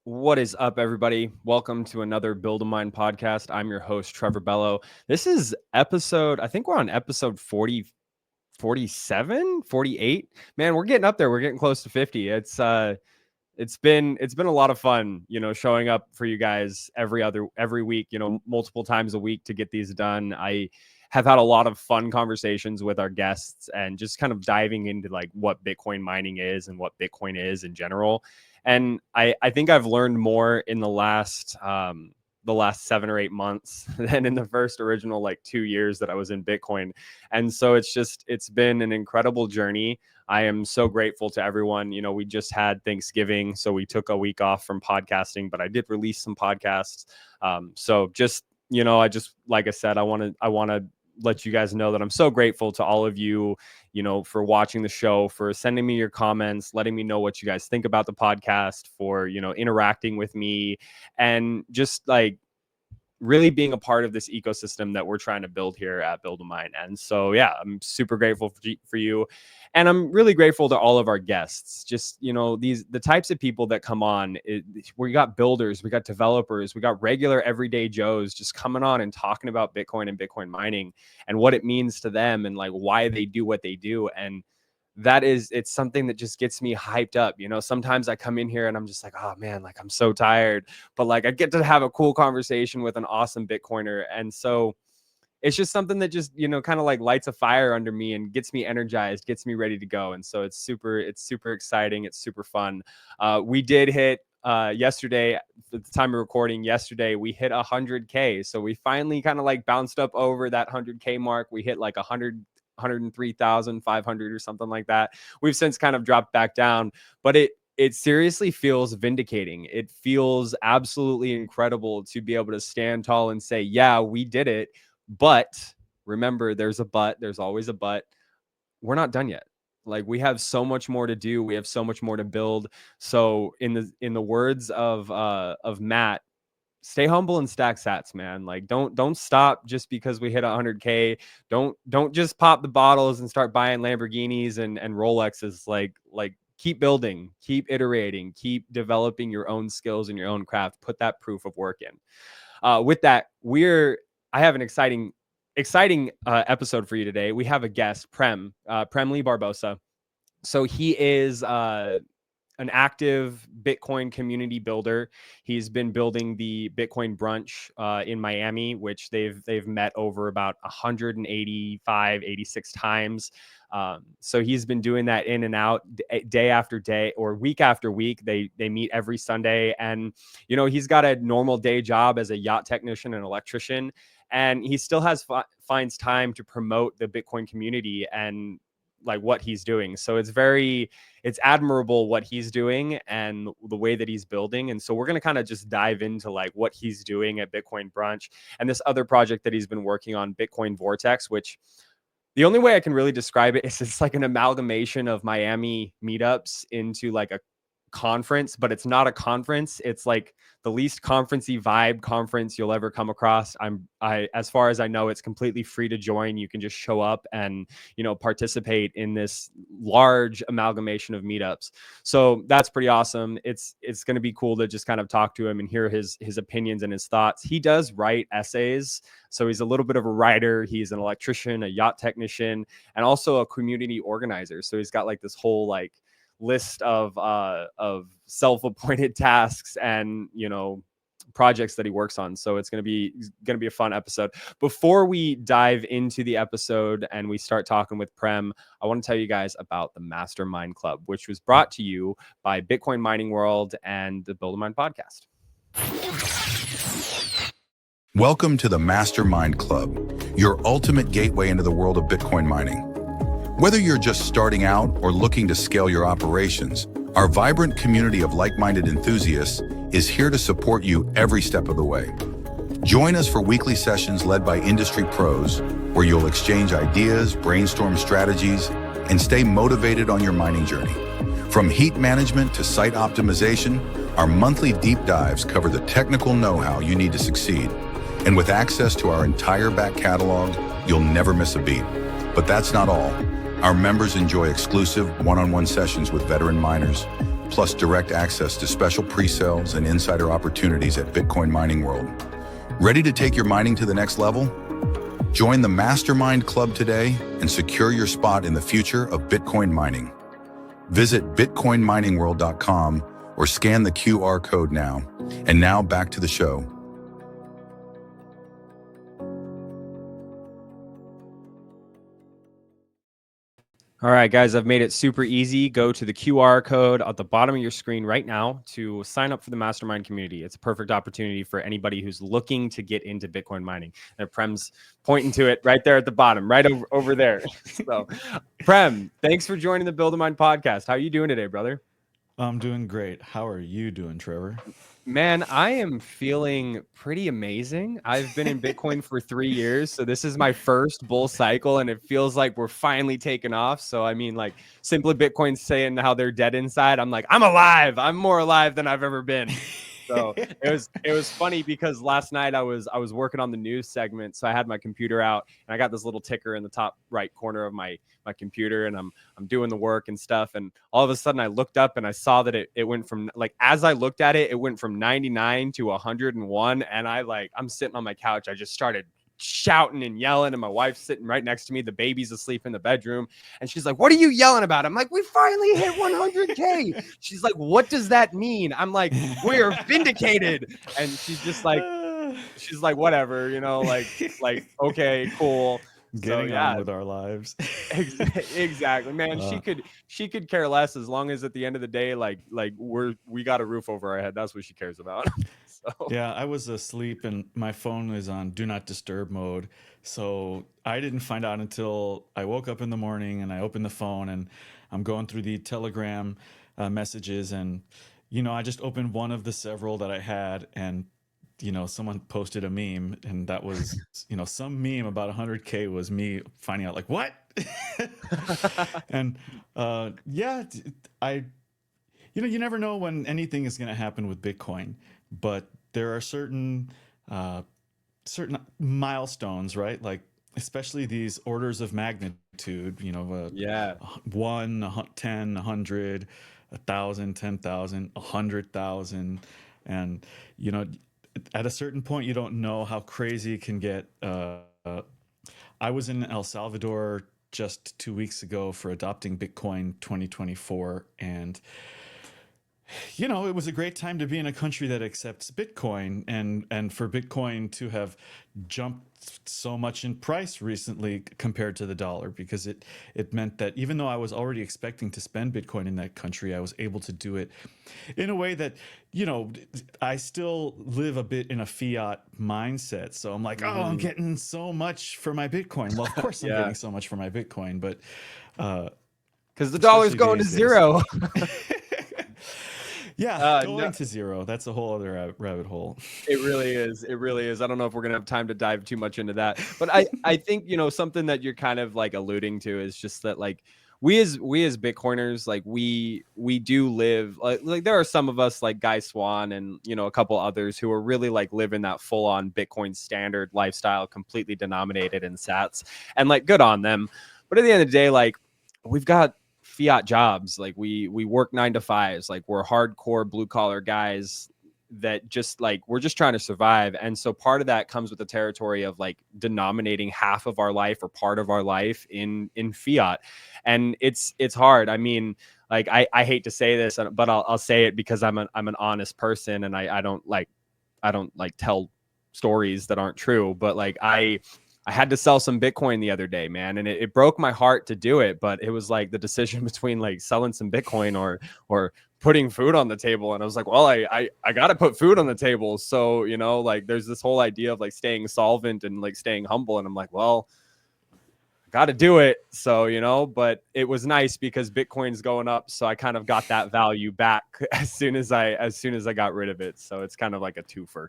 What is up, everybody? Welcome to another Build a Mind podcast. I'm your host, Trevor Bello. This is I think we're on episode 40, 47, 48. Man, we're getting up there. We're getting close to 50. It's been a lot of fun, showing up for you guys every week, multiple times a week to get these done. I have had a lot of fun conversations with our guests and just kind of diving into like what Bitcoin mining is and what Bitcoin is in general. And I think I've learned more in the last 7 or 8 months than in the first original like 2 years that I was in Bitcoin. And so it's been an incredible journey. I am so grateful to everyone. We just had Thanksgiving, so we took a week off from podcasting, but I did release some podcasts. So just, like I said, I want to let you guys know that I'm so grateful to all of you, for watching the show, for sending me your comments, letting me know what you guys think about the podcast, for, interacting with me, and just like really being a part of this ecosystem that we're trying to build here at Build a Mind. And so, yeah, I'm super grateful for you. And I'm really grateful to all of our guests. Just, the types of people that come on, we got builders, we got developers, we got regular everyday Joes just coming on and talking about Bitcoin and Bitcoin mining and what it means to them and like why they do what they do. And it's something that just gets me hyped up. Sometimes I come in here and I'm just like, oh man, like I'm so tired, but like I get to have a cool conversation with an awesome Bitcoiner. And so it's just something that just, kind of like lights a fire under me and gets me energized, gets me ready to go. And so it's super exciting. It's super fun. We did hit yesterday, at the time of recording yesterday, we hit 100K. So we finally kind of like bounced up over that 100K mark. We hit like 103,500 or something like that. We've since kind of dropped back down, but it seriously feels vindicating. It feels absolutely incredible to be able to stand tall and say, yeah, we did it. But remember, there's a but. There's always a but. We're not done yet. Like we have so much more to do. We have so much more to build. So in the words of Matt, stay humble and stack sats, man. Like don't stop just because we hit 100K. Don't just pop the bottles and start buying Lamborghinis and Rolexes. Like keep building, keep iterating, keep developing your own skills and your own craft. Put that proof of work in. With that, I have an exciting episode for you today. We have a guest, Prem Lee Barbosa. So he is an active Bitcoin community builder. He's been building the Bitcoin Brunch in Miami, which they've met over about 86 times. So he's been doing that in and out day after day or week after week. They meet every Sunday, and he's got a normal day job as a yacht technician and electrician, and he still finds time to promote the Bitcoin community and like what he's doing. So it's admirable what he's doing and the way that he's building. And so we're going to kind of just dive into like what he's doing at Bitcoin Brunch and this other project that he's been working on, Bitcoin Vortex, which the only way I can really describe it is it's like an amalgamation of Miami meetups into like a conference, but it's not a conference. It's like the least conferencey vibe conference you'll ever come across. As far as I know, it's completely free to join. You can just show up and, participate in this large amalgamation of meetups. So that's pretty awesome. It's going to be cool to just kind of talk to him and hear his opinions and his thoughts. He does write essays. So he's a little bit of a writer. He's an electrician, a yacht technician, and also a community organizer. So he's got like this whole like list of self-appointed tasks and projects that he works on. So it's going to be a fun episode. Before we dive into the episode and we start talking with Prem, I want to tell you guys about the Mastermind Club, which was brought to you by Bitcoin Mining World and the Build a Mind podcast. Welcome to the Mastermind Club, your ultimate gateway into the world of Bitcoin mining. Whether you're just starting out or looking to scale your operations, our vibrant community of like-minded enthusiasts is here to support you every step of the way. Join us for weekly sessions led by industry pros, where you'll exchange ideas, brainstorm strategies, and stay motivated on your mining journey. From heat management to site optimization, our monthly deep dives cover the technical know-how you need to succeed. And with access to our entire back catalog, you'll never miss a beat. But that's not all. Our members enjoy exclusive one-on-one sessions with veteran miners, plus direct access to special pre-sales and insider opportunities at Bitcoin Mining World. Ready to take your mining to the next level? Join the Mastermind Club today and secure your spot in the future of Bitcoin mining. Visit bitcoinminingworld.com or scan the QR code now. And now back to the show. All right, guys, I've made it super easy. Go to the QR code at the bottom of your screen right now to sign up for the Mastermind community. It's a perfect opportunity for anybody who's looking to get into Bitcoin mining. And Prem's pointing to it right there at the bottom, right over there. So, Prem, thanks for joining the Build a Mind podcast. How are you doing today, brother? I'm doing great. How are you doing, Trevor? Man, I am feeling pretty amazing. I've been in Bitcoin for 3 years, so this is my first bull cycle, and it feels like we're finally taking off. So, I mean, like, Simply Bitcoin saying how they're dead inside. I'm like, I'm alive. I'm more alive than I've ever been. So it was funny because last night I was working on the news segment, so I had my computer out and I got this little ticker in the top right corner of my computer, and I'm doing the work and stuff, and all of a sudden I looked up and I saw that it went from, like, as I looked at it, it went from 99 to 101, and I'm sitting on my couch. I just started shouting and yelling, and my wife's sitting right next to me. The baby's asleep in the bedroom, and she's like, "What are you yelling about?" I'm like, "We finally hit 100K." She's like, "What does that mean?" I'm like, "We're vindicated." And she's like, "Whatever, like okay, cool." So Getting on yeah, with our lives. exactly, man. Uh, She could care less, as long as at the end of the day, like we got a roof over our head. That's what she cares about. So yeah, I was asleep and my phone is on do not disturb mode. So I didn't find out until I woke up in the morning and I opened the phone and I'm going through the Telegram messages, and I just opened one of the several that I had, and someone posted a meme, and that was, some meme about 100K was me finding out like, what? And yeah, I, you never know when anything is going to happen with Bitcoin, but there are uh, certain milestones, right? Like, especially these orders of magnitude, yeah. 1, 10, 100, 1,000, 10,000, 100,000. And, you know, at a certain point, you don't know how crazy it can get. I was in El Salvador just 2 weeks ago for adopting Bitcoin 2024. And it was a great time to be in a country that accepts Bitcoin, and for Bitcoin to have jumped so much in price recently compared to the dollar, because it meant that even though I was already expecting to spend Bitcoin in that country, I was able to do it in a way that, I still live a bit in a fiat mindset. So I'm like, oh, I'm getting so much for my Bitcoin. Well, of course I'm Yeah, getting so much for my Bitcoin, but uh, because the dollar's especially going to these days. zero. Yeah, No, going to zero. That's a whole other rabbit hole. it really is. It really is. I don't know if we're gonna have time to dive too much into that, but I think, something that you're kind of like alluding to is just that, like, we as Bitcoiners, like, we do live, like there are some of us, like Guy Swan and a couple others, who are really like living that full on Bitcoin standard lifestyle, completely denominated in Sats, and like, good on them. But at the end of the day, like, we've got fiat jobs. Like, we work 9 to 5s. Like, we're hardcore blue collar guys that just, like, we're just trying to survive. And so part of that comes with the territory of like denominating half of our life or part of our life in fiat. And it's hard. I mean, like, I hate to say this, but I'll say it because I'm an honest person, and I don't like tell stories that aren't true. But like, I had to sell some Bitcoin the other day, man, and it broke my heart to do it. But it was like the decision between like selling some Bitcoin or putting food on the table. And I was like, well, I got to put food on the table. So, like, there's this whole idea of like staying solvent and like staying humble. And I'm like, well, I got to do it. So, but it was nice because Bitcoin's going up. So I kind of got that value back as soon as I got rid of it. So it's kind of like a twofer.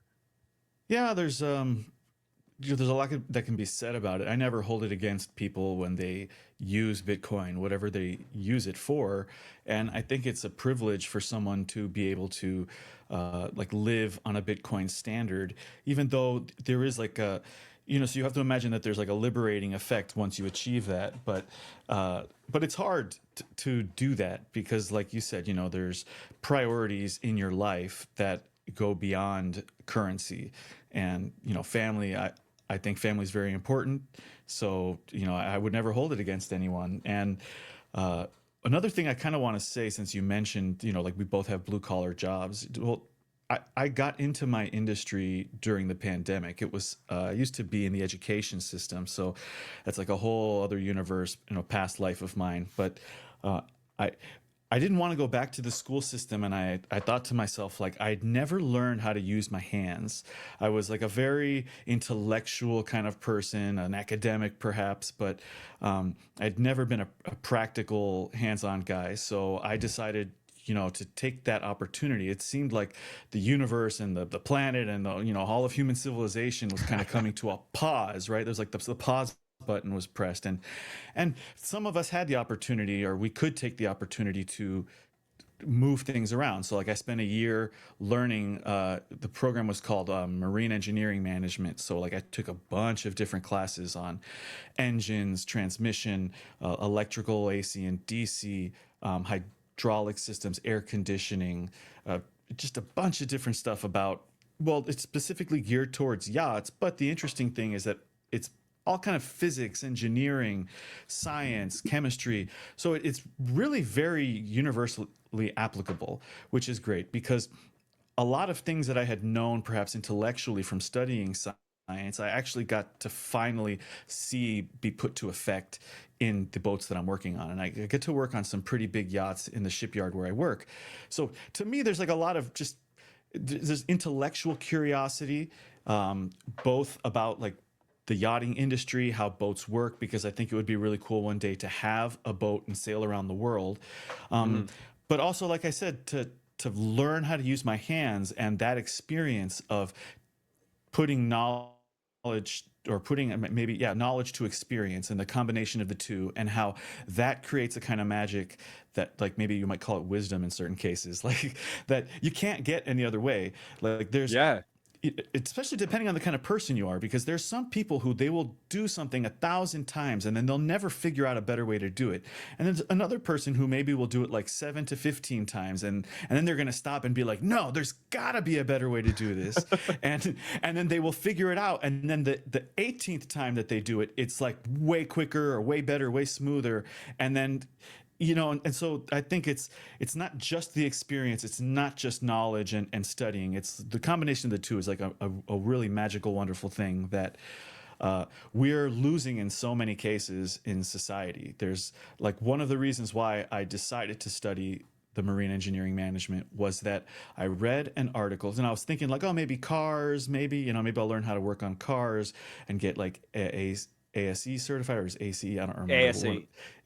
Yeah, there's a lot that can be said about it. I never hold it against people when they use Bitcoin, whatever they use it for. And I think it's a privilege for someone to be able to like live on a Bitcoin standard, even though there is like so you have to imagine that there's like a liberating effect once you achieve that, but it's hard to do that because, like you said, there's priorities in your life that go beyond currency, and family. I think family is very important, so I would never hold it against anyone. And another thing I kind of want to say, since you mentioned, like we both have blue collar jobs. Well, I got into my industry during the pandemic. It was I used to be in the education system, so that's like a whole other universe, past life of mine. But uh, I I didn't want to go back to the school system, and I thought to myself, like, I'd never learned how to use my hands. I was like a very intellectual kind of person, an academic perhaps, but I'd never been a practical hands-on guy. So I decided, to take that opportunity. It seemed like the universe and the planet and all of human civilization was kind of coming to a pause, right? There's like the pause button was pressed, and some of us had the opportunity, or we could take the opportunity to move things around. So like I spent a year learning, the program was called Marine Engineering Management. So like I took a bunch of different classes on engines, transmission, electrical, AC and DC, hydraulic systems, air conditioning, just a bunch of different stuff about, well, it's specifically geared towards yachts. But the interesting thing is that it's all kind of physics, engineering, science, chemistry. So it's really very universally applicable, which is great because a lot of things that I had known perhaps intellectually from studying science, I actually got to finally see be put to effect in the boats that I'm working on. And I get to work on some pretty big yachts in the shipyard where I work. So to me, there's like a lot of just, there's intellectual curiosity, both about like the yachting industry, how boats work, because I think it would be really cool one day to have a boat and sail around the world. But also, like I said, to learn how to use my hands, and that experience of putting knowledge, or putting knowledge to experience, and the combination of the two, and how that creates a kind of magic that, like, maybe you might call it wisdom in certain cases, like that you can't get any other way. Like there's, Yeah. especially depending on the kind of person you are, because there's some people who they will do something 1,000 times and then they'll never figure out a better way to do it. And there's another person who maybe will do it like 7 to 15 times, and then they're going to stop and be like, no, there's got to be a better way to do this. and then they will figure it out, and then the 18th time that they do it, it's like way quicker or way better, way smoother. And then and so I think it's not just the experience, it's not just knowledge and studying. It's the combination of the two is like a really magical, wonderful thing that we're losing in so many cases in society. There's like, one of the reasons why I decided to study the marine engineering management was that I read an article, and I was thinking like, oh, maybe cars, maybe I'll learn how to work on cars and get like a ASE certified, or is ACE? I don't remember. ASE.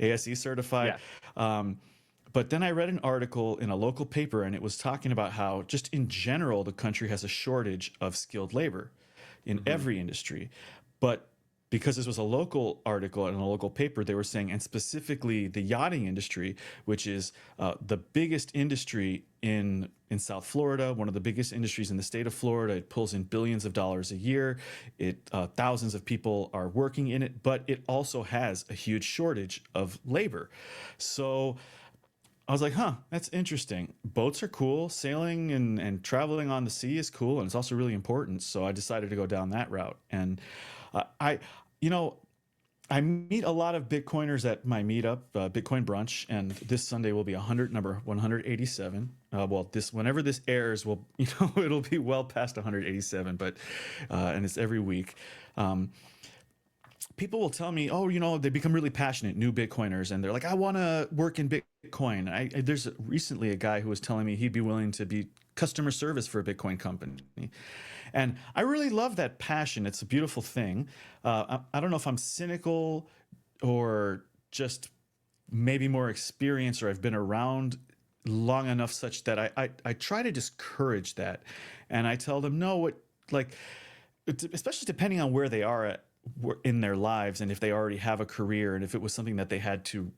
ASE certified. But then I read an article in a local paper, and it was talking about how just in general, the country has a shortage of skilled labor in every industry. But because this was a local article in a local paper, they were saying, and specifically the yachting industry, which is the biggest industry in South Florida, one of the biggest industries in the state of Florida. It pulls in billions of dollars a year. Thousands of people are working in it, but it also has a huge shortage of labor. So I was like, that's interesting. Boats are cool. Sailing and traveling on the sea is cool, and it's also really important. So I decided to go down that route. And I meet a lot of Bitcoiners at my meetup, Bitcoin Brunch, and this Sunday will be number 187. Whenever this airs, it'll be well past 187, but and it's every week. People will tell me, they become really passionate, new Bitcoiners, and they're like, I want to work in Bitcoin. There's recently a guy who was telling me he'd be willing to be customer service for a Bitcoin company. And I really love that passion. It's a beautiful thing. I don't know if I'm cynical or just maybe more experienced, or I've been around long enough such that I try to discourage that. And I tell them, no, especially depending on where they are in their lives, and if they already have a career, and if it was something that they had to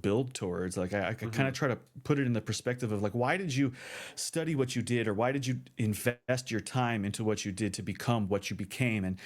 build towards. Like I kind Mhm. of try to put it in the perspective of like, why did you study what you did, or why did you invest your time into what you did to become what you became? And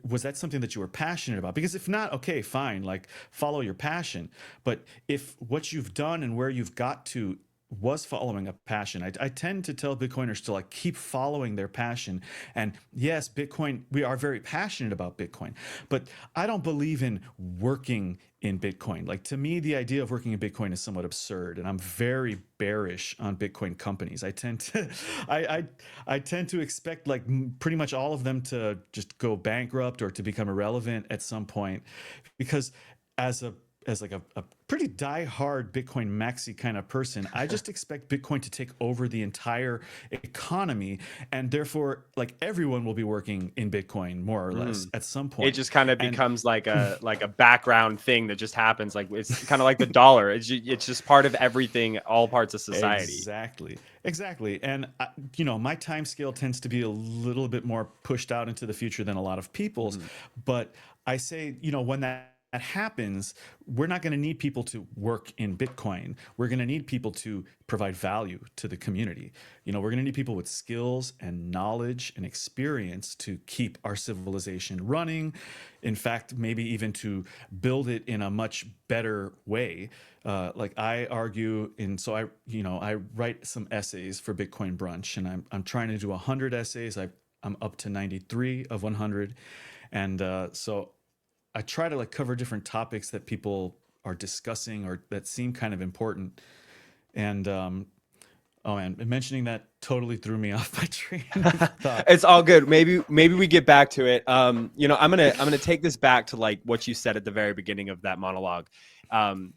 was that something that you were passionate about? Because if not, okay, fine, like follow your passion. But if what you've done and where you've got to was following a passion, I tend to tell Bitcoiners to like keep following their passion. And yes, Bitcoin, we are very passionate about Bitcoin, but I don't believe in working in Bitcoin. Like to me, the idea of working in Bitcoin is somewhat absurd, and I'm very bearish on Bitcoin companies. I tend to, I tend to expect like pretty much all of them to just go bankrupt or to become irrelevant at some point, because as a as like a pretty die-hard Bitcoin maxi kind of person, I just expect Bitcoin to take over the entire economy, and therefore, like everyone will be working in Bitcoin more or less Mhm. at some It point. just kind of And becomes like a background thing that just happens. Like it's kind of like the dollar. It's just part of everything, all parts of society. exactly, exactly. And my time scale tends to be a little bit more pushed out into the future than a lot of people's. Mhm. But I say, when that happens, we're not going to need people to work in Bitcoin. We're going to need people to provide value to the community. We're going to need people with skills and knowledge and experience to keep our civilization running. In fact, maybe even to build it in a much better way. Like I argue, and so I write some essays for Bitcoin Brunch, and I'm trying to do 100 essays. I'm up to 93 of 100, and so I try to like cover different topics that people are discussing or that seem kind of important. And oh man, mentioning that totally threw me off my train of thought. It's all good. Maybe we get back to it. I'm gonna take this back to like what you said at the very beginning of that monologue. Um,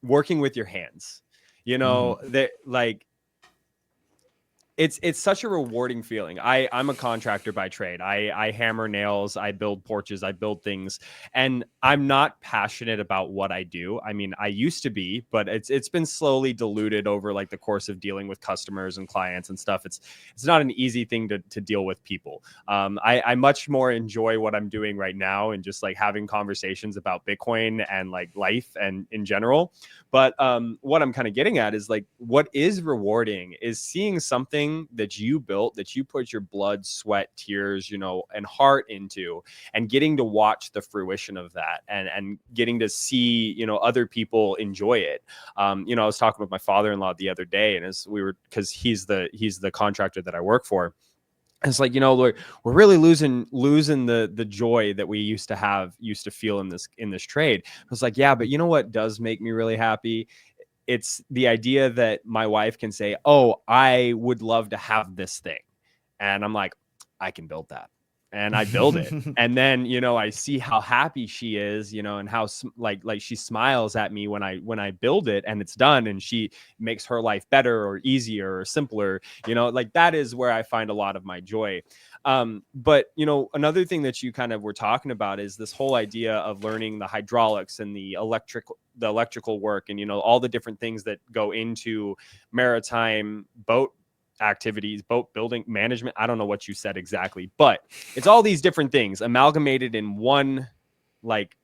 Working with your hands. Hmm. That like it's such a rewarding feeling. I'm a contractor by trade. I hammer nails, I build porches, I build things, and I'm not passionate about what I do. I mean, I used to be, but it's been slowly diluted over like the course of dealing with customers and clients and stuff. It's not an easy thing to deal with people. I much more enjoy what I'm doing right now and just like having conversations about Bitcoin and like life and in general. But what I'm kind of getting at is like what is rewarding is seeing something that you built, that you put your blood, sweat, tears, and heart into, and getting to watch the fruition of that, and getting to see, other people enjoy it. I was talking with my father-in-law the other day, and as we were, because he's the contractor that I work for. It's like, we're really losing the joy that we used to feel in this trade. I was like, yeah, but you know what does make me really happy? It's the idea that my wife can say, oh, I would love to have this thing, and I'm like, I can build that, and I build it. And then, I see how happy she is, and how like she smiles at me when I build it and it's done, and she makes her life better or easier or simpler. Like that is where I find a lot of my joy. But another thing that you kind of were talking about is this whole idea of learning the hydraulics and the electrical work, and all the different things that go into maritime boat activities, boat building management. I don't know what you said exactly, but it's all these different things amalgamated in one, like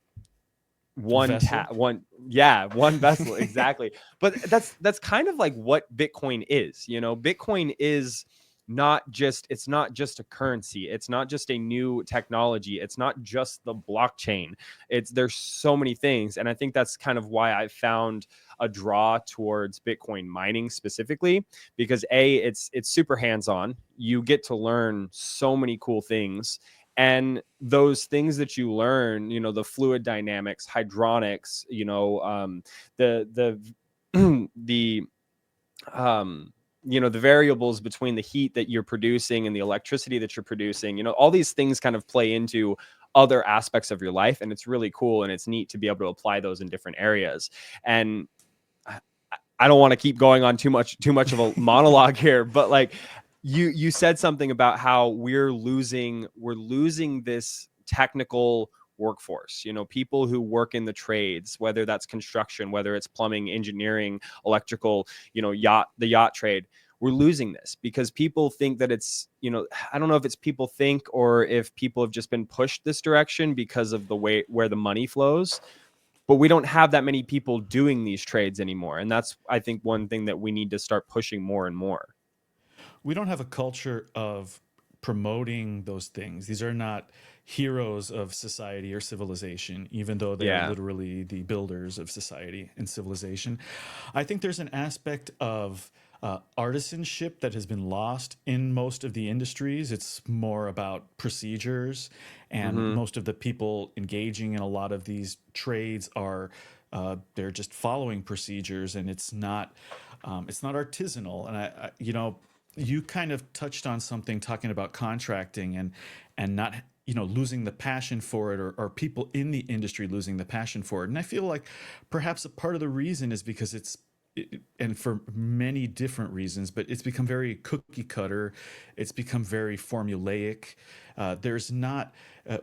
Vessel. one vessel. Exactly. But that's kind of like what Bitcoin is. Bitcoin is it's not just a currency, it's not just a new technology, it's not just the blockchain. There's so many things, and I think that's kind of why I found a draw towards Bitcoin mining specifically, because it's super hands-on. You get to learn so many cool things, and those things that you learn, the fluid dynamics, hydronics, the the the variables between the heat that you're producing and the electricity that you're producing, all these things kind of play into other aspects of your life, and it's really cool and it's neat to be able to apply those in different areas. And I, I don't want to keep going on too much of a monologue here, but like you said something about how we're losing this technical workforce, people who work in the trades, whether that's construction, whether it's plumbing, engineering, electrical, the yacht trade. We're losing this because people think that I don't know if it's people think or if people have just been pushed this direction because of the way where the money flows. but we don't have that many people doing these trades anymore. And that's, I think, one thing that we need to start pushing more and more. We don't have a culture of promoting those things. These are not heroes of society or civilization, even though they are Yeah. literally the builders of society and civilization. I think there's an aspect of artisanship that has been lost in most of the industries. It's more about procedures, and Mm-hmm. most of the people engaging in a lot of these trades are they're just following procedures, and it's not artisanal. And you kind of touched on something talking about contracting and not losing the passion for it, or people in the industry losing the passion for it. And I feel like perhaps a part of the reason is because and for many different reasons, but it's become very cookie cutter. It's become very formulaic. There's not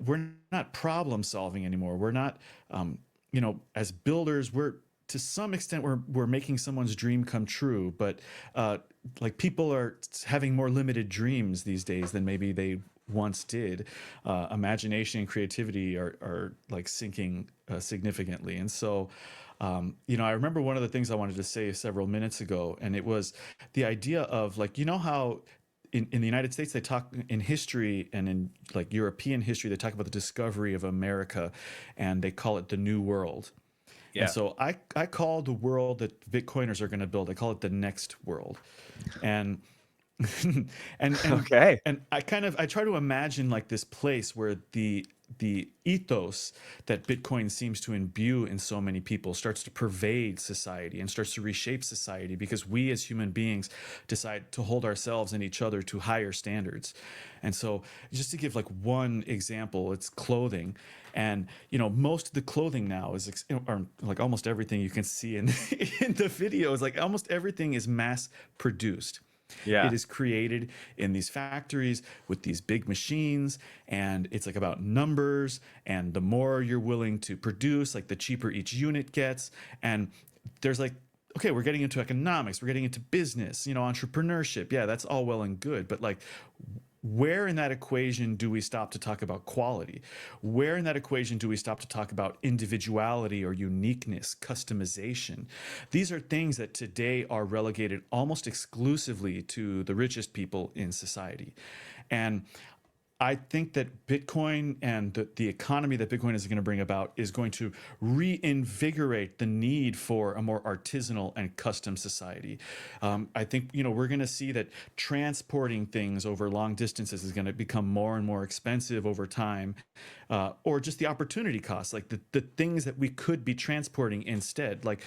We're not problem solving anymore. We're not as builders, we're to some extent we're making someone's dream come true, but like people are having more limited dreams these days than maybe they once did. Imagination and creativity are like sinking significantly. And so I remember one of the things I wanted to say several minutes ago, and it was the idea of, like, how in the United States, they talk in history, and in like European history, they talk about the discovery of America, and they call it the New World. And Yeah. so I call the world that Bitcoiners are going to build, I call it the next world. And and and Okay. and I try to imagine like this place where the ethos that Bitcoin seems to imbue in so many people starts to pervade society and starts to reshape society, because we as human beings decide to hold ourselves and each other to higher standards. And so, just to give like one example, it's clothing. And most of the clothing now or like almost everything you can see in in the videos, like almost everything is mass produced. It Yeah. is created in these factories with these big machines, and it's like about numbers. And the more you're willing to produce, like the cheaper each unit gets. And there's like, okay, we're getting into economics, we're getting into business, entrepreneurship. Yeah, that's all well and good, but like, where in that equation do we stop to talk about quality? Where in that equation do we stop to talk about individuality or uniqueness, customization? These are things that today are relegated almost exclusively to the richest people in society. And I think that Bitcoin and the economy that Bitcoin is going to bring about is going to reinvigorate the need for a more artisanal and custom society. I think we're going to see that transporting things over long distances is going to become more and more expensive over time, or just the opportunity costs, like the things that we could be transporting instead. Like,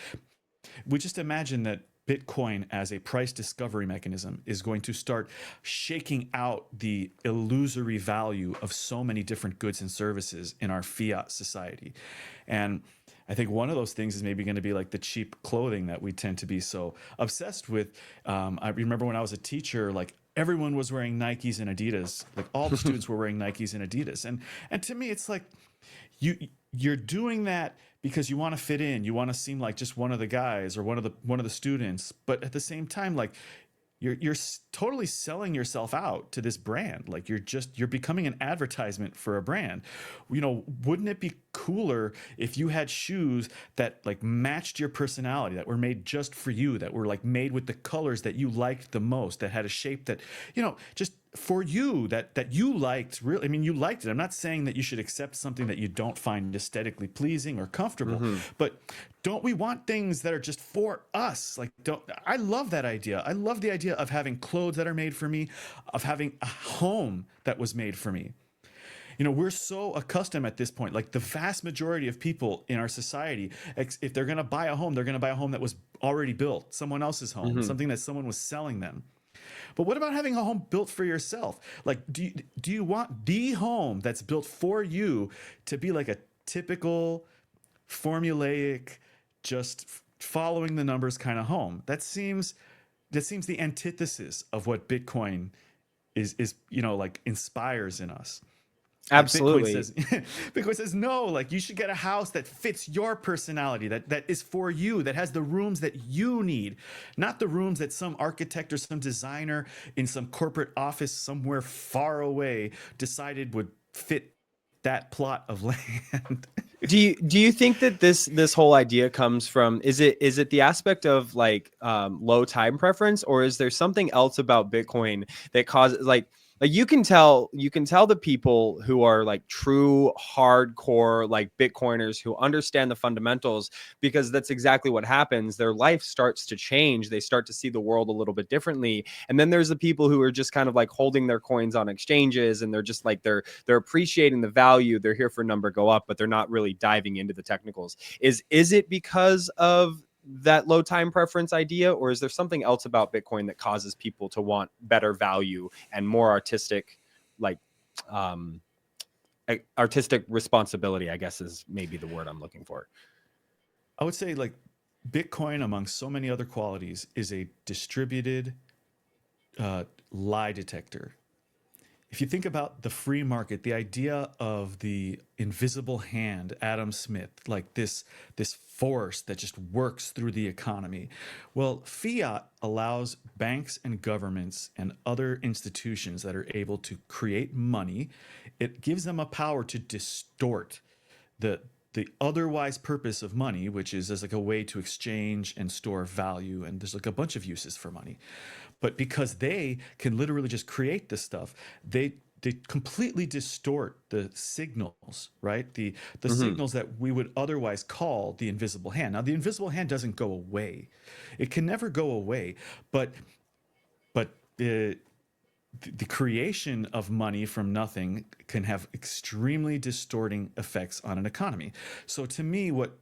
we just imagine that Bitcoin as a price discovery mechanism is going to start shaking out the illusory value of so many different goods and services in our fiat society. And I think one of those things is maybe going to be like the cheap clothing that we tend to be so obsessed with. I remember when I was a teacher, like everyone was wearing Nikes and Adidas. Like all the students were wearing Nikes and Adidas. And to me, it's like, you're doing that because you want to fit in, you want to seem like just one of the guys or one of the students, but at the same time, like, you're totally selling yourself out to this brand. Like, you're becoming an advertisement for a brand. Wouldn't it be cooler if you had shoes that like matched your personality, that were made just for you, that were like made with the colors that you liked the most, that had a shape that just for you, that you liked? Really, I mean, you liked it. I'm not saying that you should accept something that you don't find aesthetically pleasing or comfortable, Mm-hmm. but don't we want things that are just for us? Like, don't I love that idea. I love the idea of having clothes that are made for me, of having a home that was made for me. We're so accustomed at this point, like the vast majority of people in our society, if they're going to buy a home, they're going to buy a home that was already built, someone else's home, Mm-hmm. something that someone was selling them. But what about having a home built for yourself? Like, do you want the home that's built for you to be like a typical, formulaic, just following the numbers kind of home? That seems the antithesis of what Bitcoin is like inspires in us. Like Bitcoin Absolutely. says, Bitcoin says no. Like, you should get a house that fits your personality, that is for you, that has the rooms that you need, not the rooms that some architect or some designer in some corporate office somewhere far away decided would fit that plot of land. Do you think that this whole idea comes from, is it the aspect of like low time preference, or is there something else about Bitcoin that causes like you can tell the people who are like true hardcore like Bitcoiners who understand the fundamentals, because that's exactly what happens. Their life starts to change. They start to see the world a little bit differently. And then there's the people who are just kind of like holding their coins on exchanges, and they're just like they're appreciating the value. They're here for number go up, but they're not really diving into the technicals. Is it because of that low time preference idea, or is there something else about Bitcoin that causes people to want better value and more artistic, like um artistic responsibility, I guess is maybe the word I'm looking for? I would say like Bitcoin, among so many other qualities, is a distributed lie detector. If you think about the free market, the idea of the invisible hand, Adam Smith, like this force that just works through the economy. Well, fiat allows banks and governments and other institutions that are able to create money. It gives them a power to distort the the otherwise purpose of money, which is as like a way to exchange and store value, and there's like a bunch of uses for money. But because they can literally just create this stuff, they completely distort the signals, right? The Mm-hmm. signals that we would otherwise call the invisible hand. Now, the invisible hand doesn't go away; it can never go away. But the creation of money from nothing can have extremely distorting effects on an economy. So to me, what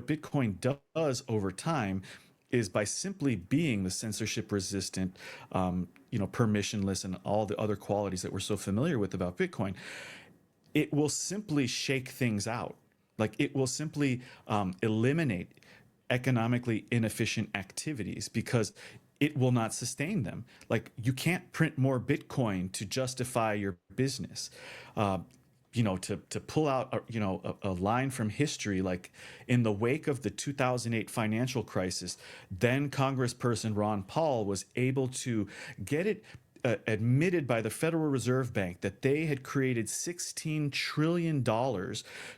Bitcoin does over time is, by simply being the censorship resistant, permissionless, and all the other qualities that we're so familiar with about Bitcoin, it will simply shake things out. Like it will simply eliminate economically inefficient activities because it will not sustain them. Like you can't print more Bitcoin to justify your business. Uh, to pull out a line from history, like in the wake of the 2008 financial crisis, then Congressperson Ron Paul was able to get it admitted by the Federal Reserve Bank that they had created $16 trillion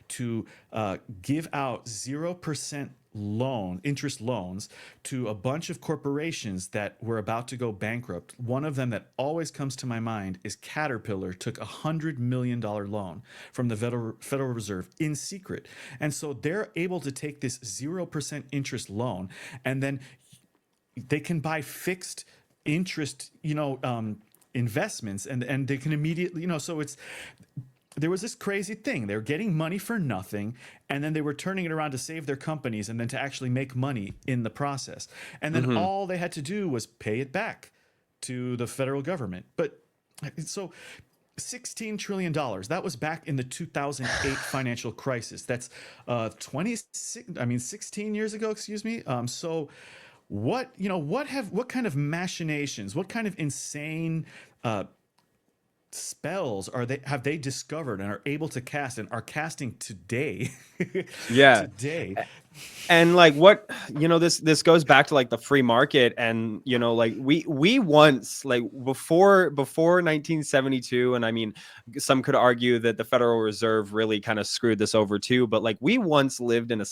to give out 0% interest loans to a bunch of corporations that were about to go bankrupt. One of them that always comes to my mind is Caterpillar took $100 million loan from the Federal Reserve in secret. And so they're able to take this 0% interest loan, and then they can buy fixed interest, investments, and they can immediately, so it's, there was this crazy thing. They were getting money for nothing, and then they were turning it around to save their companies and then to actually make money in the process. And then Mm-hmm. all they had to do was pay it back to the federal government. But so $16 trillion, that was back in the 2008 financial crisis. That's 16 years ago, excuse me. So what kind of machinations, what kind of insane spells have they discovered and are able to cast and are casting today? Yeah. Today. And like what, this goes back to like the free market, and like we once, like before 1972, and I mean some could argue that the Federal Reserve really kind of screwed this over too, but like we once lived in a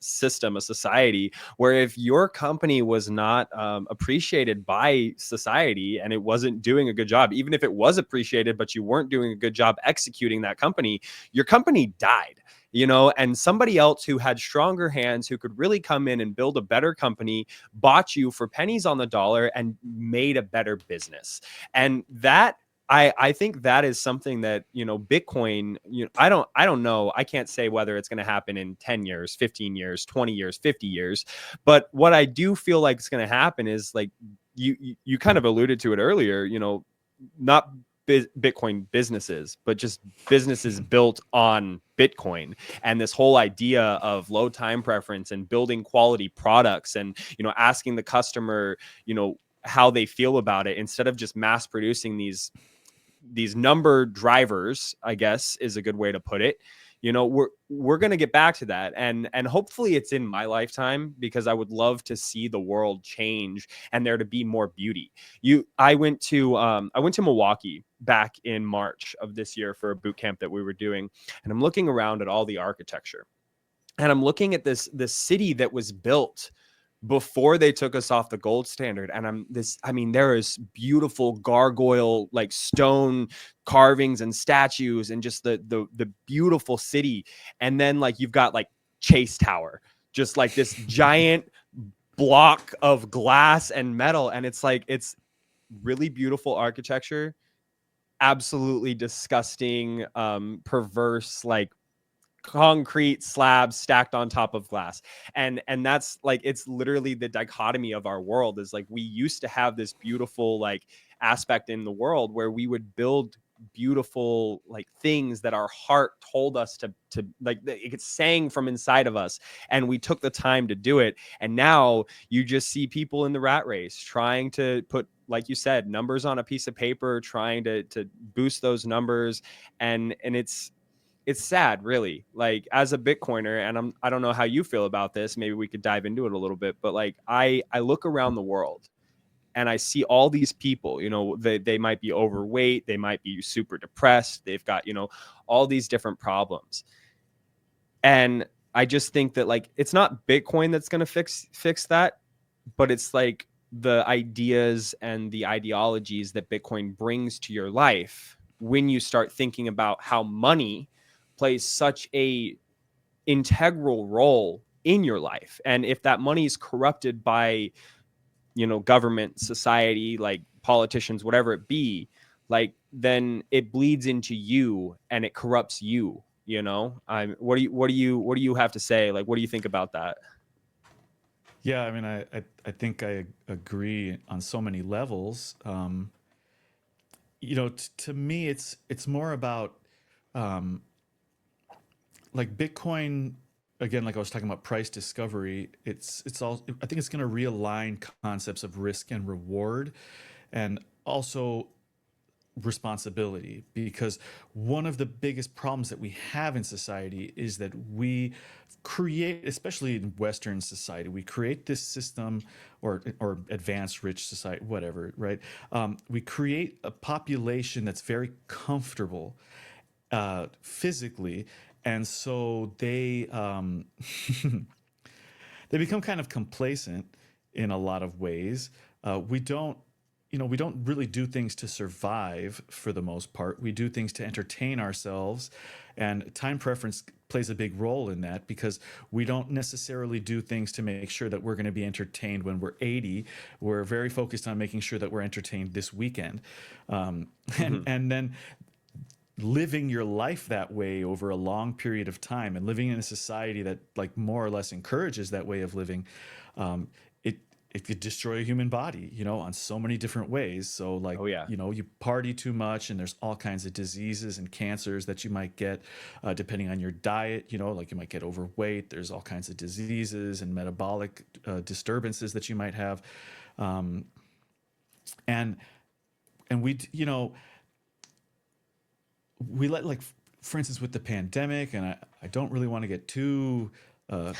system, a society where if your company was not appreciated by society and it wasn't doing a good job, even if it was appreciated but you weren't doing a good job executing that company, your company died. And somebody else who had stronger hands, who could really come in and build a better company, bought you for pennies on the dollar and made a better business. And that, I think that is something that, Bitcoin, I don't know. I can't say whether it's going to happen in 10 years, 15 years, 20 years, 50 years. But what I do feel like is going to happen is like you kind of alluded to it earlier, not Bitcoin businesses, but just businesses built on Bitcoin, and this whole idea of low time preference and building quality products, and asking the customer how they feel about it, instead of just mass producing these number drivers, I guess is a good way to put it. We're going to get back to that, and hopefully it's in my lifetime, because I would love to see the world change and there to be more beauty. I went to Milwaukee back in March of this year for a boot camp that we were doing, and I'm looking around at all the architecture, and I'm looking at this city that was built before they took us off the gold standard. And I mean, there is beautiful gargoyle, like stone carvings and statues, and just the beautiful city. And then like you've got like Chase Tower, just like this giant block of glass and metal. And it's like, it's really beautiful architecture, absolutely disgusting, perverse, like concrete slabs stacked on top of glass. And that's like, it's literally the dichotomy of our world. Is like, we used to have this beautiful like aspect in the world where we would build beautiful like things that our heart told us to like, it sang from inside of us, and we took the time to do it. And now you just see people in the rat race trying to put, like you said, numbers on a piece of paper, trying to boost those numbers. And it's sad, really. Like, as a Bitcoiner, and I don't know how you feel about this, maybe we could dive into it a little bit, but like, I look around the world and I see all these people, they might be overweight, they might be super depressed, they've got, all these different problems. And I just think that like, it's not Bitcoin that's going to fix that, but it's like the ideas and the ideologies that Bitcoin brings to your life when you start thinking about how money plays such a integral role in your life. And if that money is corrupted by, government, society, like politicians, whatever it be, like, then it bleeds into you and it corrupts you. What do you have to say? Like, what do you think about that? Yeah, I mean, I think I agree on so many levels. To me, it's more about um, like Bitcoin again. Like I was talking about price discovery. It's all. I think it's going to realign concepts of risk and reward, and also responsibility, because one of the biggest problems that we have in society is that we create, especially in Western society, we create this system, or advanced rich society, whatever, right? We create a population that's very comfortable physically, and so they become kind of complacent in a lot of ways. We don't really do things to survive for the most part. We do things to entertain ourselves, and time preference plays a big role in that, because we don't necessarily do things to make sure that we're going to be entertained when we're 80. We're very focused on making sure that we're entertained this weekend, Mm-hmm. and then living your life that way over a long period of time, and living in a society that like more or less encourages that way of living, um, it it could destroy a human body, on so many different ways. So like, Oh yeah. you party too much, and there's all kinds of diseases and cancers that you might get depending on your diet. Like you might get overweight. There's all kinds of diseases and metabolic disturbances that you might have, um, and we let, like, for instance, with the pandemic, and I don't really want to get too uh,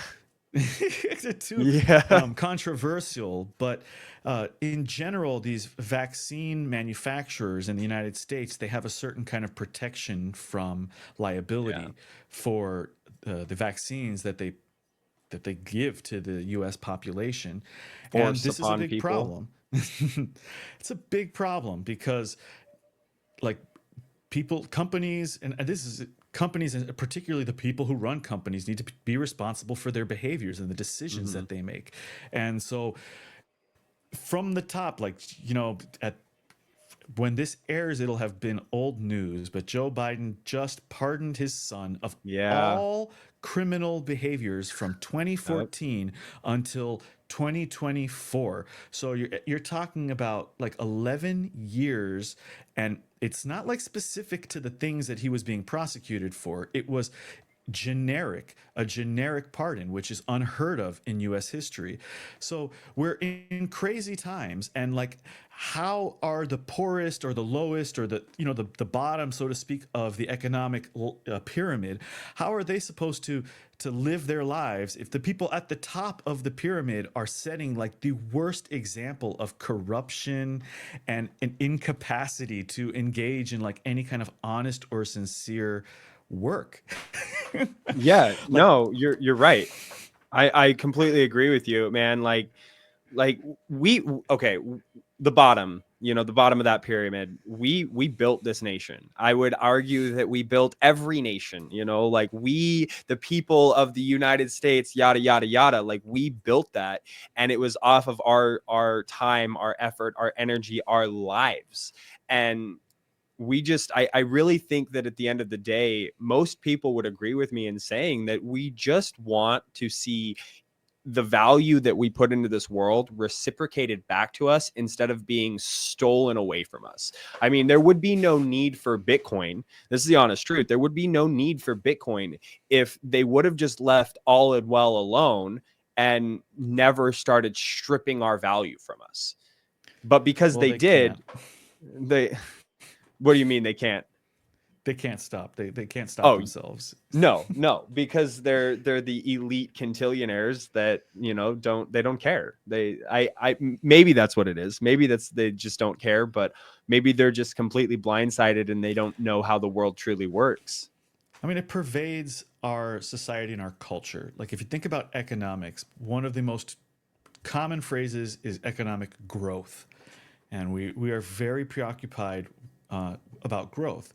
too Yeah. controversial, but in general, these vaccine manufacturers in the United States, they have a certain kind of protection from Yeah. liability for the vaccines that they give to the U.S. population, and Force this is a upon big people. problem. It's a big problem because, like, companies, and this is companies, and particularly the people who run companies, need to be responsible for their behaviors and the decisions Mm-hmm. that they make. And so, from the top, like, at when this airs, it'll have been old news, but Joe Biden just pardoned his son of Yeah. all criminal behaviors from Yep. 2014 until 2024. So you're talking about like 11 years, and it's not like specific to the things that he was being prosecuted for. It was a generic pardon, which is unheard of in US history. So we're in crazy times, and like, how are the poorest or the lowest or the bottom, so to speak, of the economic pyramid, how are they supposed to live their lives if the people at the top of the pyramid are setting like the worst example of corruption and an incapacity to engage in like any kind of honest or sincere work? Yeah, Like, no, you're right. I completely agree with you, man. Like we okay, the bottom, the bottom of that pyramid, we built this nation. I would argue that we built every nation, like we, the people of the United States, yada yada yada, like we built that, and it was off of our time, our effort, our energy, our lives. And I really think that at the end of the day, most people would agree with me in saying that we just want to see the value that we put into this world reciprocated back to us instead of being stolen away from us. I mean, there would be no need for Bitcoin. This is the honest truth. There would be no need for Bitcoin if they would have just left all and well alone and never started stripping our value from us. But because well, they they can't. did, they, what do you mean they can't? They can't stop. They can't stop Oh, themselves. no, because they're the elite quintillionaires that don't care. I maybe that's what it is. Maybe that's they just don't care, but maybe they're just completely blindsided and they don't know how the world truly works. I mean, it pervades our society and our culture. Like, if you think about economics, one of the most common phrases is economic growth. And we are very preoccupied about growth.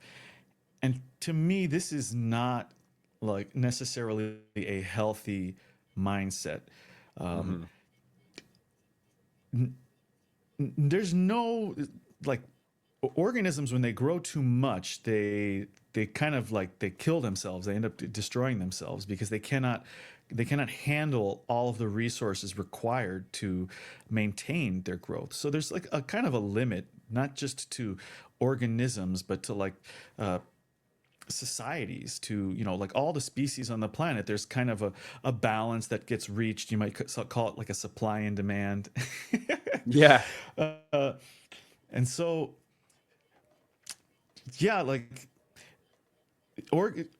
And to me, this is not like necessarily a healthy mindset. Um, Mm-hmm. there's no like organisms when they grow too much, they kind of like they kill themselves. They end up destroying themselves because they cannot handle all of the resources required to maintain their growth. So there's like a kind of a limit, not just to organisms, but to like societies, to like all the species on the planet. There's kind of a balance that gets reached. You might call it like a supply and demand. Yeah. uh, and so yeah, like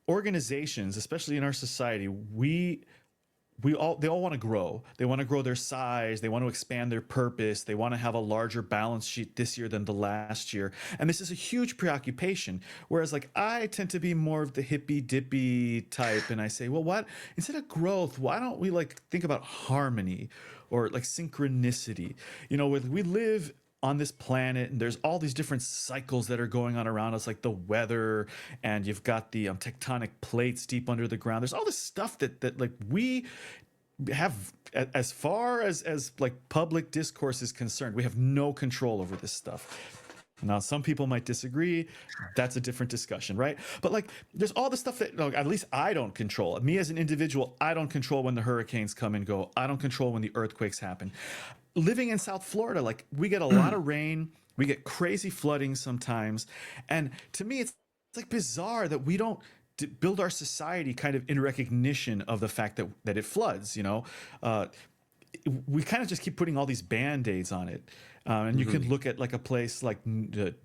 organizations, especially in our society, they all want to grow. They want to grow their size. They want to expand their purpose. They want to have a larger balance sheet this year than the last year. And this is a huge preoccupation. Whereas, like, I tend to be more of the hippy dippy type, and I say, well, what instead of growth, why don't we like think about harmony or like synchronicity? We live on this planet and there's all these different cycles that are going on around us, like the weather, and you've got the tectonic plates deep under the ground. There's all this stuff that like we have, as far as like public discourse is concerned, we have no control over this stuff. Now, some people might disagree. That's a different discussion, right? But like, there's all the stuff that, at least I don't control. Me as an individual, I don't control when the hurricanes come and go. I don't control when the earthquakes happen. Living in South Florida, like, we get a lot of rain. We get crazy flooding sometimes. And to me, it's like bizarre that we don't build our society kind of in recognition of the fact that it floods. We kind of just keep putting all these band-aids on it. And you can look at like a place like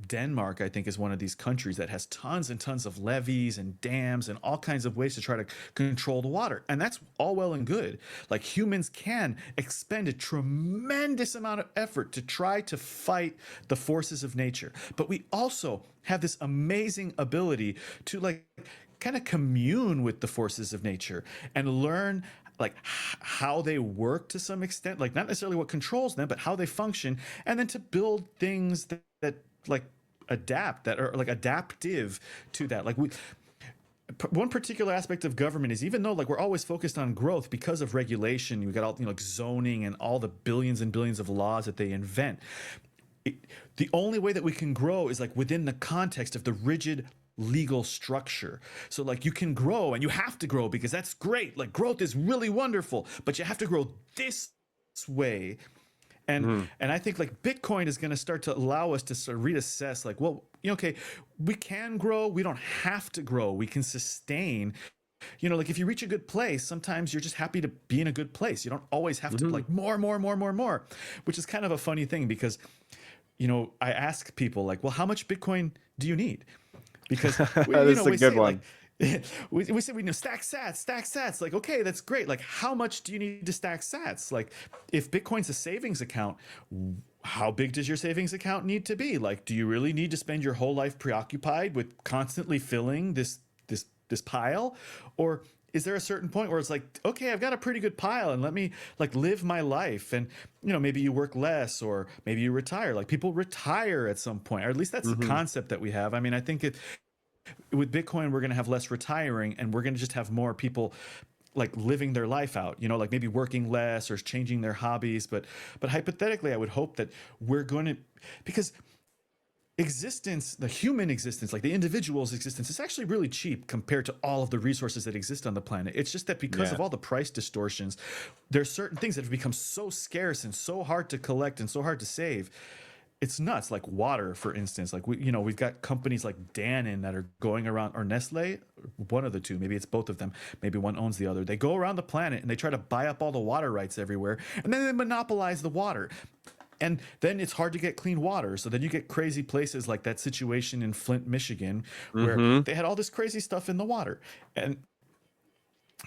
Denmark, I think, is one of these countries that has tons and tons of levees and dams and all kinds of ways to try to control the water. And that's all well and good. Like, humans can expend a tremendous amount of effort to try to fight the forces of nature. But we also have this amazing ability to like kind of commune with the forces of nature and learn like how they work to some extent, like not necessarily what controls them, but how they function, and then to build things that like adapt, that are like adaptive to that. Like, one particular aspect of government is, even though like we're always focused on growth because of regulation, we got all like zoning and all the billions and billions of laws that they invent. The only way that we can grow is like within the context of the rigid legal structure. So like, you can grow and you have to grow because that's great. Like, growth is really wonderful, but you have to grow this way. And I think like Bitcoin is going to start to allow us to sort of reassess like, well, okay, we can grow. We don't have to grow. We can sustain. Like, if you reach a good place, sometimes you're just happy to be in a good place. You don't always have to like more, which is kind of a funny thing because, I ask people like, well, how much Bitcoin do you need? Because This is a we good say one. like we say we know stack sats. Like, okay, that's great. Like, how much do you need to stack sats? Like, if Bitcoin's a savings account, how big does your savings account need to be? Like, do you really need to spend your whole life preoccupied with constantly filling this this pile, or is there a certain point where it's like, okay, I've got a pretty good pile and let me like live my life, and maybe you work less, or maybe you retire. Like people retire at some point, or at least that's the Hmm. concept that we have. I mean, I think with Bitcoin, we're going to have less retiring, and we're going to just have more people like living their life out, like maybe working less or changing their hobbies. But hypothetically, I would hope that we're going to, because existence, the human existence, like the individual's existence, is actually really cheap compared to all of the resources that exist on the planet. It's just that because Yeah. of all the price distortions, there's certain things that have become so scarce and so hard to collect and so hard to save. It's nuts. Like water, for instance. Like we've got companies like Danone that are going around, or Nestle, one of the two. Maybe it's both of them. Maybe one owns the other. They go around the planet and they try to buy up all the water rights everywhere, and then they monopolize the water. And then it's hard to get clean water. So then you get crazy places like that situation in Flint, Michigan, where Hmm. they had all this crazy stuff in the water. And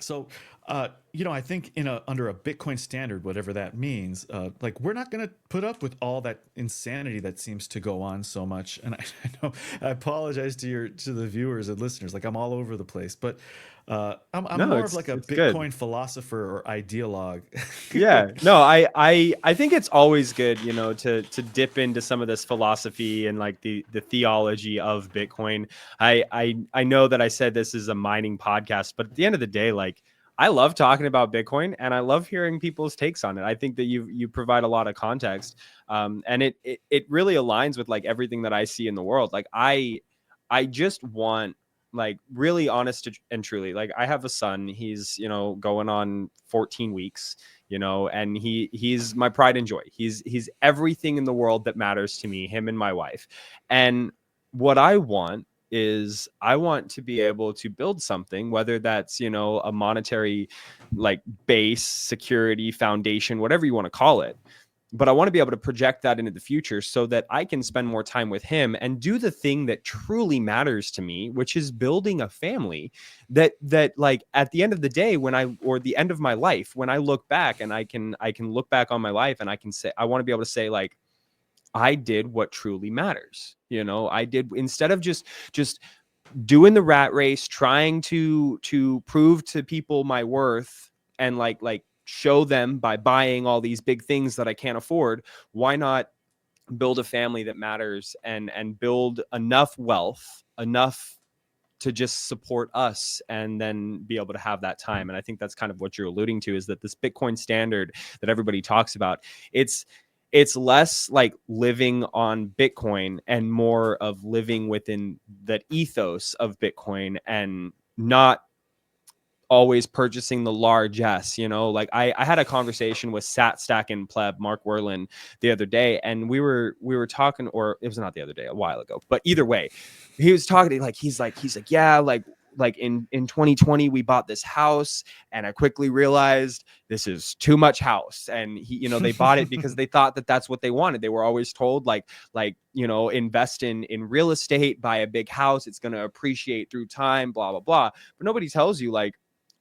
so, I think under a Bitcoin standard, whatever that means, like we're not going to put up with all that insanity that seems to go on so much. And I know I apologize to the viewers and listeners, like I'm all over the place, but I'm No, more of it's like a it's good. Bitcoin philosopher or ideologue. Yeah, no, I think it's always good, to dip into some of this philosophy and like the theology of Bitcoin. I know that I said this is a mining podcast, but at the end of the day, like I love talking about Bitcoin and I love hearing people's takes on it. I think that you provide a lot of context, and it really aligns with like everything that I see in the world. Like I just want like really honest and truly, like I have a son. He's going on 14 weeks, and he's my pride and joy. He's everything in the world that matters to me, him and my wife. And what I want is I want to be able to build something, whether that's a monetary like base, security, foundation, whatever you want to call it, but I want to be able to project that into the future so that I can spend more time with him and do the thing that truly matters to me, which is building a family that like at the end of the day, or the end of my life, when I look back and I can look back on my life and I can say, I want to be able to say like, I did what truly matters. I did, instead of just doing the rat race, trying to prove to people my worth and like show them by buying all these big things that I can't afford. Why not build a family that matters and build enough wealth, enough to just support us, and then be able to have that time. And I think that's kind of what you're alluding to, is that this Bitcoin standard that everybody talks about, it's less like living on Bitcoin and more of living within that ethos of Bitcoin, and not always purchasing the large S. Like I had a conversation with Sat Stack and Pleb Mark Werlin the other day, and we were talking, or it was not the other day, a while ago, but either way, he was talking like he's like yeah, like in 2020 we bought this house and I quickly realized this is too much house. And they bought it because they thought that that's what they wanted. They were always told like invest in real estate, buy a big house, it's going to appreciate through time, blah blah blah. But nobody tells you like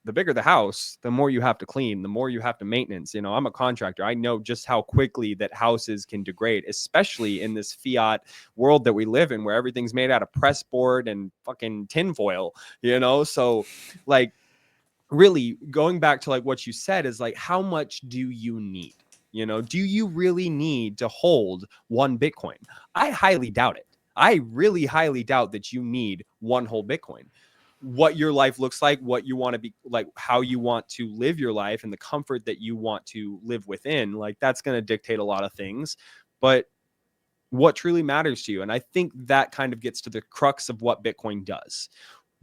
the bigger the house, the more you have to clean, the more you have to maintenance. I'm a contractor. I know just how quickly that houses can degrade, especially in this fiat world that we live in, where everything's made out of press board and fucking tinfoil, So like really going back to like what you said is like, how much do you need? Do you really need to hold one Bitcoin? I highly doubt it. I really highly doubt that you need one whole Bitcoin. What your life looks like, what you want to be like, how you want to live your life, and the comfort that you want to live within, like that's going to dictate a lot of things. But what truly matters to you? And I think that kind of gets to the crux of what Bitcoin does.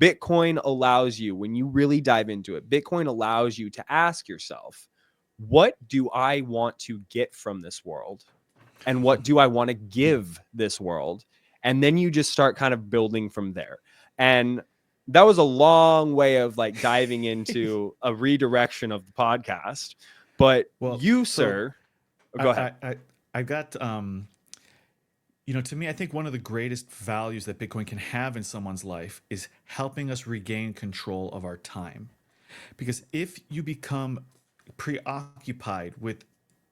Bitcoin allows you, when you really dive into it, Bitcoin allows you to ask yourself, what do I want to get from this world? And what do I want to give this world? And then you just start kind of building from there. And that was a long way of like diving into a redirection of the podcast. But Well, you, so sir, go ahead. I got to me, I think one of the greatest values that Bitcoin can have in someone's life is helping us regain control of our time. Because if you become preoccupied with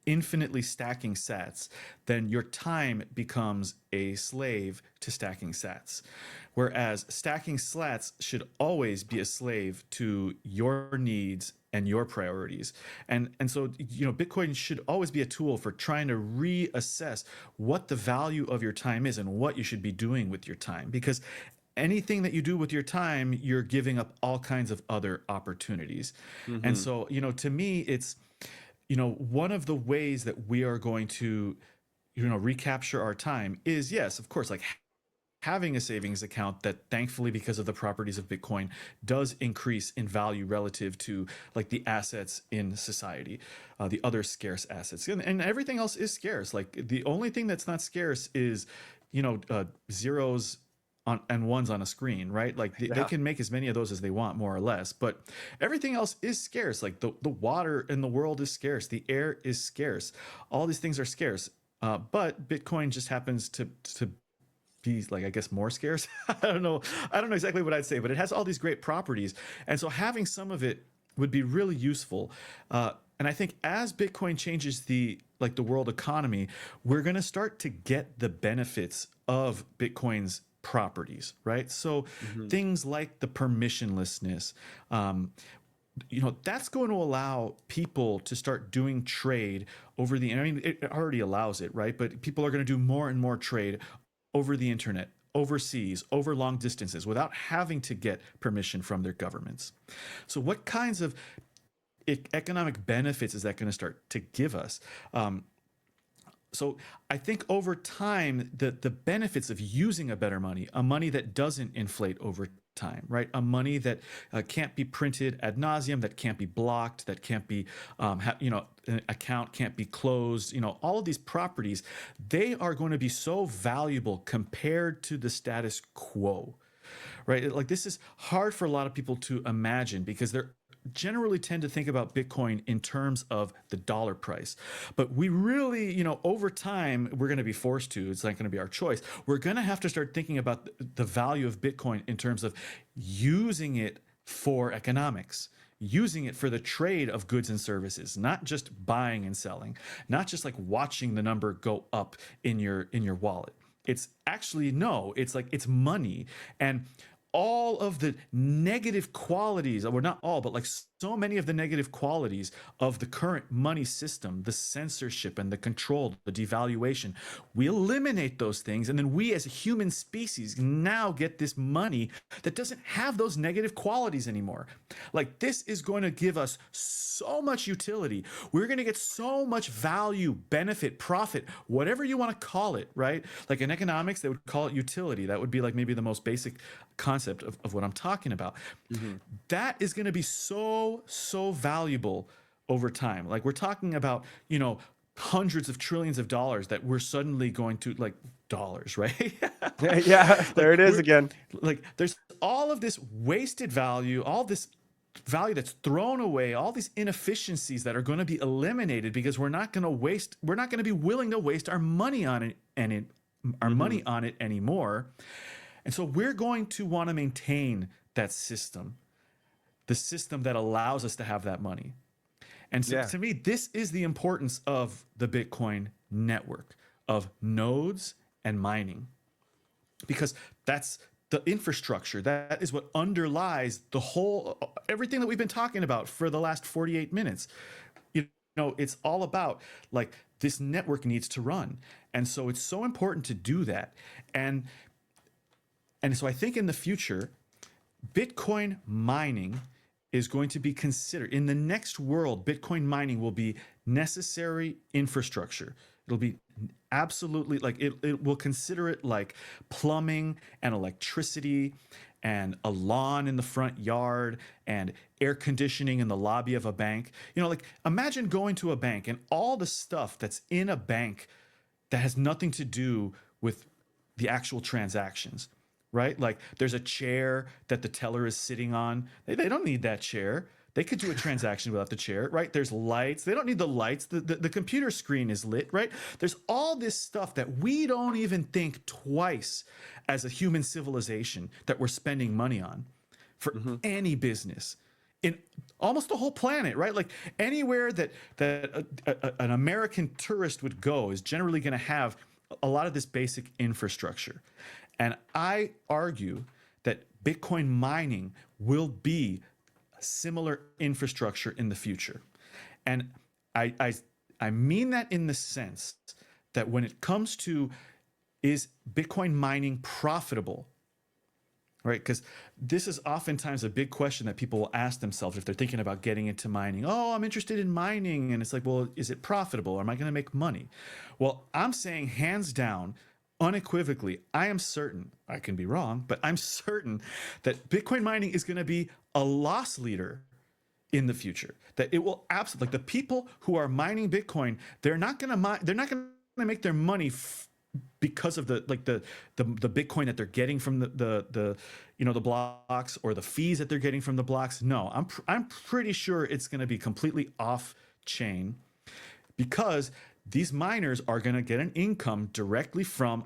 infinitely stacking sats, then your time becomes a slave to stacking sats. Whereas stacking slats should always be a slave to your needs and your priorities. And so, Bitcoin should always be a tool for trying to reassess what the value of your time is and what you should be doing with your time. Because anything that you do with your time, you're giving up all kinds of other opportunities. And Hmm. so, to me, it's, one of the ways that we are going to, recapture our time is, yes, of course, like having a savings account that thankfully, because of the properties of Bitcoin, does increase in value relative to like the assets in society, the other scarce assets, and everything else is scarce. Like the only thing that's not scarce is, zeros and ones on a screen, right? Like they Yeah. can make as many of those as they want, more or less, but everything else is scarce. Like the water in the world is scarce, the air is scarce, all these things are scarce. But Bitcoin just happens to be, like, I guess, more scarce. I don't know exactly what I'd say, but it has all these great properties, and so having some of it would be really useful. And I think as Bitcoin changes the world economy, we're going to start to get the benefits of Bitcoin's properties, right? So Hmm. things like the permissionlessness, that's going to allow people to start doing trade over the, I mean, it already allows it, right? But people are going to do more and more trade over the internet, overseas, over long distances, without having to get permission from their governments. So, what kinds of economic benefits is that going to start to give us? So I think over time, the benefits of using a money that doesn't inflate over time, right? A money that can't be printed ad nauseum, that can't be blocked, that can't be, an account can't be closed. All of these properties, they are going to be so valuable compared to the status quo, right? Like this is hard for a lot of people to imagine because they're generally tend to think about Bitcoin in terms of the dollar price. But we really, over time, we're going to be forced to, it's not going to be our choice. We're going to have to start thinking about the value of Bitcoin in terms of using it for economics, using it for the trade of goods and services, not just buying and selling, not just like watching the number go up in your wallet. It's actually, no, it's like it's money. And all of the negative qualities, or not all, but like so many of the negative qualities of the current money system, the censorship and the control, the devaluation, we eliminate those things. And then we as a human species now get this money that doesn't have those negative qualities anymore. Like this is going to give us so much utility. We're going to get so much value, benefit, profit, whatever you want to call it, right? Like in economics, they would call it utility. That would be like maybe the most basic concept of what I'm talking about. Hmm. That is going to be so valuable over time. Like we're talking about, hundreds of trillions of dollars that we're suddenly going to, like, dollars, right? Yeah, Like there it is we're again. like there's all of this wasted value, all this value that's thrown away, all these inefficiencies that are going to be eliminated because we're not going to be willing to waste our money on it Hmm. anymore. And so we're going to want to maintain that system, the system that allows us to have that money. And so Yeah. to me, this is the importance of the Bitcoin network, of nodes and mining, because that's the infrastructure. That is what underlies the whole, everything that we've been talking about for the last 48 minutes. It's all about, like, this network needs to run. And so it's so important to do that. And so I think in the future, Bitcoin mining is going to be considered in the next world. Bitcoin mining will be necessary infrastructure. It'll be absolutely, like, it will consider it like plumbing and electricity and a lawn in the front yard and air conditioning in the lobby of a bank. Like, imagine going to a bank and all the stuff that's in a bank that has nothing to do with the actual transactions, right? Like there's a chair that the teller is sitting on. They don't need that chair. They could do a transaction without the chair, right? There's lights. They don't need the lights. The computer screen is lit, right? There's all this stuff that we don't even think twice as a human civilization that we're spending money on for Hmm. any business. in almost the whole planet, right? Like anywhere that an American tourist would go is generally going to have a lot of this basic infrastructure. And I argue that Bitcoin mining will be similar infrastructure in the future. And I mean that in the sense that when it comes to, is Bitcoin mining profitable? Right? Because this is oftentimes a big question that people will ask themselves if they're thinking about getting into mining. Oh, I'm interested in mining. And it's like, well, is it profitable? Am I going to make money? Well, I'm saying hands down, unequivocally, I am certain, I can be wrong, but I'm certain that Bitcoin mining is going to be a loss leader in the future. That it will absolutely, like the people who are mining Bitcoin, they're not going to make their money because of the Bitcoin that they're getting from the blocks, or the fees that they're getting from the blocks. No, I'm pretty sure it's going to be completely off chain, because these miners are going to get an income directly from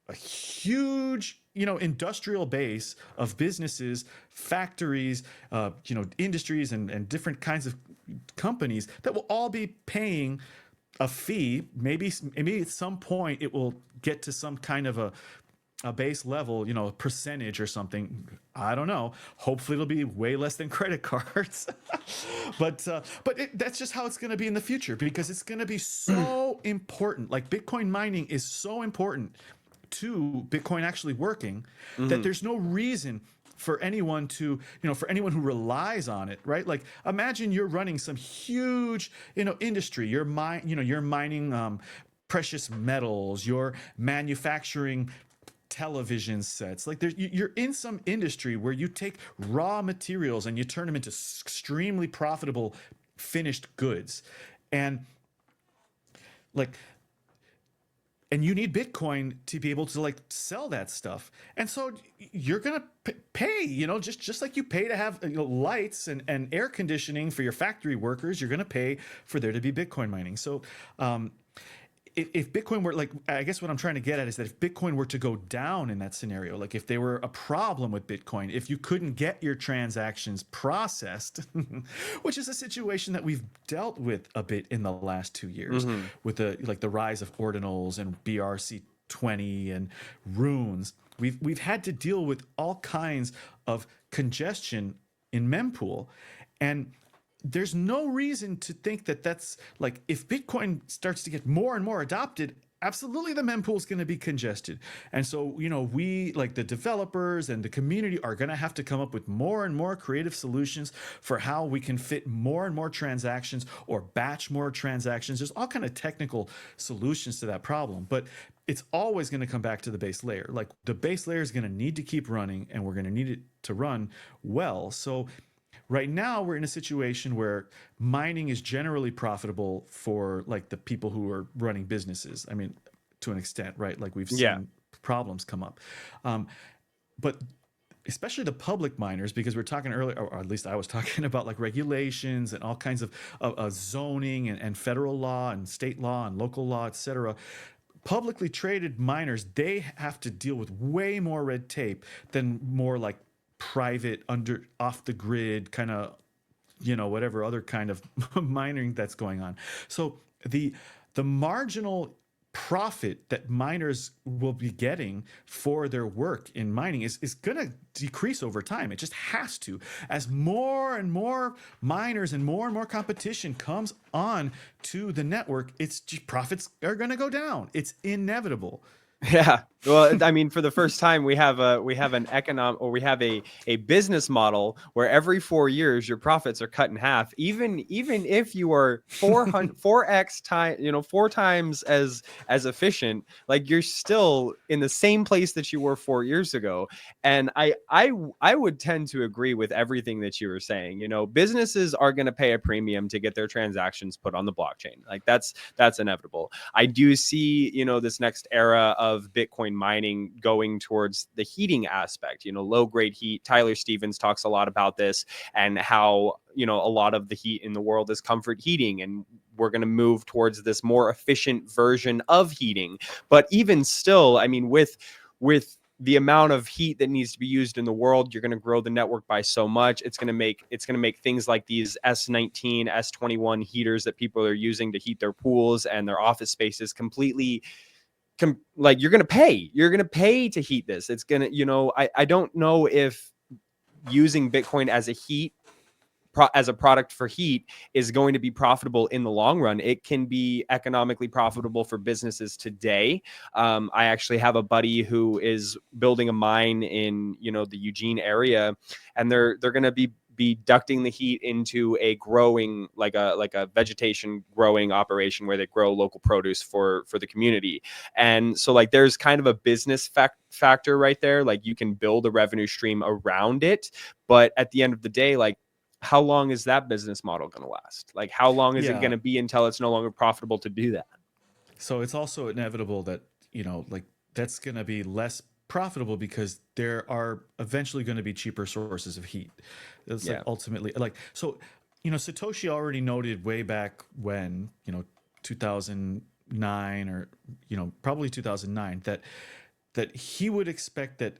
a huge industrial base of businesses, factories, industries, and different kinds of companies that will all be paying a fee. Maybe at some point it will get to some kind of a base level, a percentage or something. I don't know. Hopefully it'll be way less than credit cards. but that's just how it's going to be in the future, because it's going to be so important. Like Bitcoin mining is so important to Bitcoin actually working, that there's no reason for anyone to, for anyone who relies on it, right? Like imagine you're running some huge, industry. You're mining precious metals. You're manufacturing television sets. Like you're in some industry where you take raw materials and you turn them into extremely profitable finished goods, and you need Bitcoin to be able to sell that stuff. And so you're going to pay, just like you pay to have lights and air conditioning for your factory workers, you're going to pay for there to be Bitcoin mining. So if Bitcoin were I guess what I'm trying to get at is that if Bitcoin were to go down in that scenario, like if there were a problem with Bitcoin, if you couldn't get your transactions processed, which is a situation that we've dealt with a bit in the last 2 years with the rise of ordinals and BRC20 and runes, we've had to deal with all kinds of congestion in mempool. And there's no reason to think that that's if Bitcoin starts to get more and more adopted, absolutely the mempool is going to be congested. And so, we, like the developers and the community, are going to have to come up with more and more creative solutions for how we can fit more and more transactions or batch more transactions. There's all kind of technical solutions to that problem, but it's always going to come back to the base layer. Like the base layer is going to need to keep running, and we're going to need it to run well. So right now, we're in a situation where mining is generally profitable for the people who are running businesses. I mean, to an extent, right? Like we've seen problems come up. But especially the public miners, because we're talking earlier, or at least I was talking about regulations and all kinds of zoning and federal law and state law and local law, et cetera. Publicly traded miners, they have to deal with way more red tape than more private off the grid kind of whatever other kind of mining that's going on. So the marginal profit that miners will be getting for their work in mining is going to decrease over time. It just has to, as more and more miners and more competition comes on to the network. It's just, profits are going to go down. It's inevitable. Yeah. Well, I mean, for the first time, we have a business model where every 4 years your profits are cut in half. Even if you are 4x time, 4 times as efficient, you're still in the same place that you were 4 years ago. And I would tend to agree with everything that you were saying. Businesses are going to pay a premium to get their transactions put on the blockchain. That's inevitable. I do see, this next era of Bitcoin mining going towards the heating aspect, low grade heat. Tyler Stevens talks a lot about this, and how, a lot of the heat in the world is comfort heating, and we're going to move towards this more efficient version of heating. But even still, I mean, with the amount of heat that needs to be used in the world, you're going to grow the network by so much. It's going to make things like these S19, S21 heaters that people are using to heat their pools and their office spaces completely like you're going to pay to heat this. It's going to, I don't know if using Bitcoin as a as a product for heat is going to be profitable in the long run. It can be economically profitable for businesses today. I actually have a buddy who is building a mine in, the Eugene area, and they're going to be ducting the heat into a growing, like a vegetation growing operation where they grow local produce for the community. And so like there's kind of a business factor right there. Like you can build a revenue stream around it, but at the end of the day, like, how long is that business model going to last? Like, how long is it going Yeah. to be until it's no longer profitable to do that? So it's also inevitable that, like that's going to be less profitable because there are eventually going to be cheaper sources of heat. It's like Yeah. ultimately like, so, Satoshi already noted way back when, 2009 or, probably 2009 that he would expect that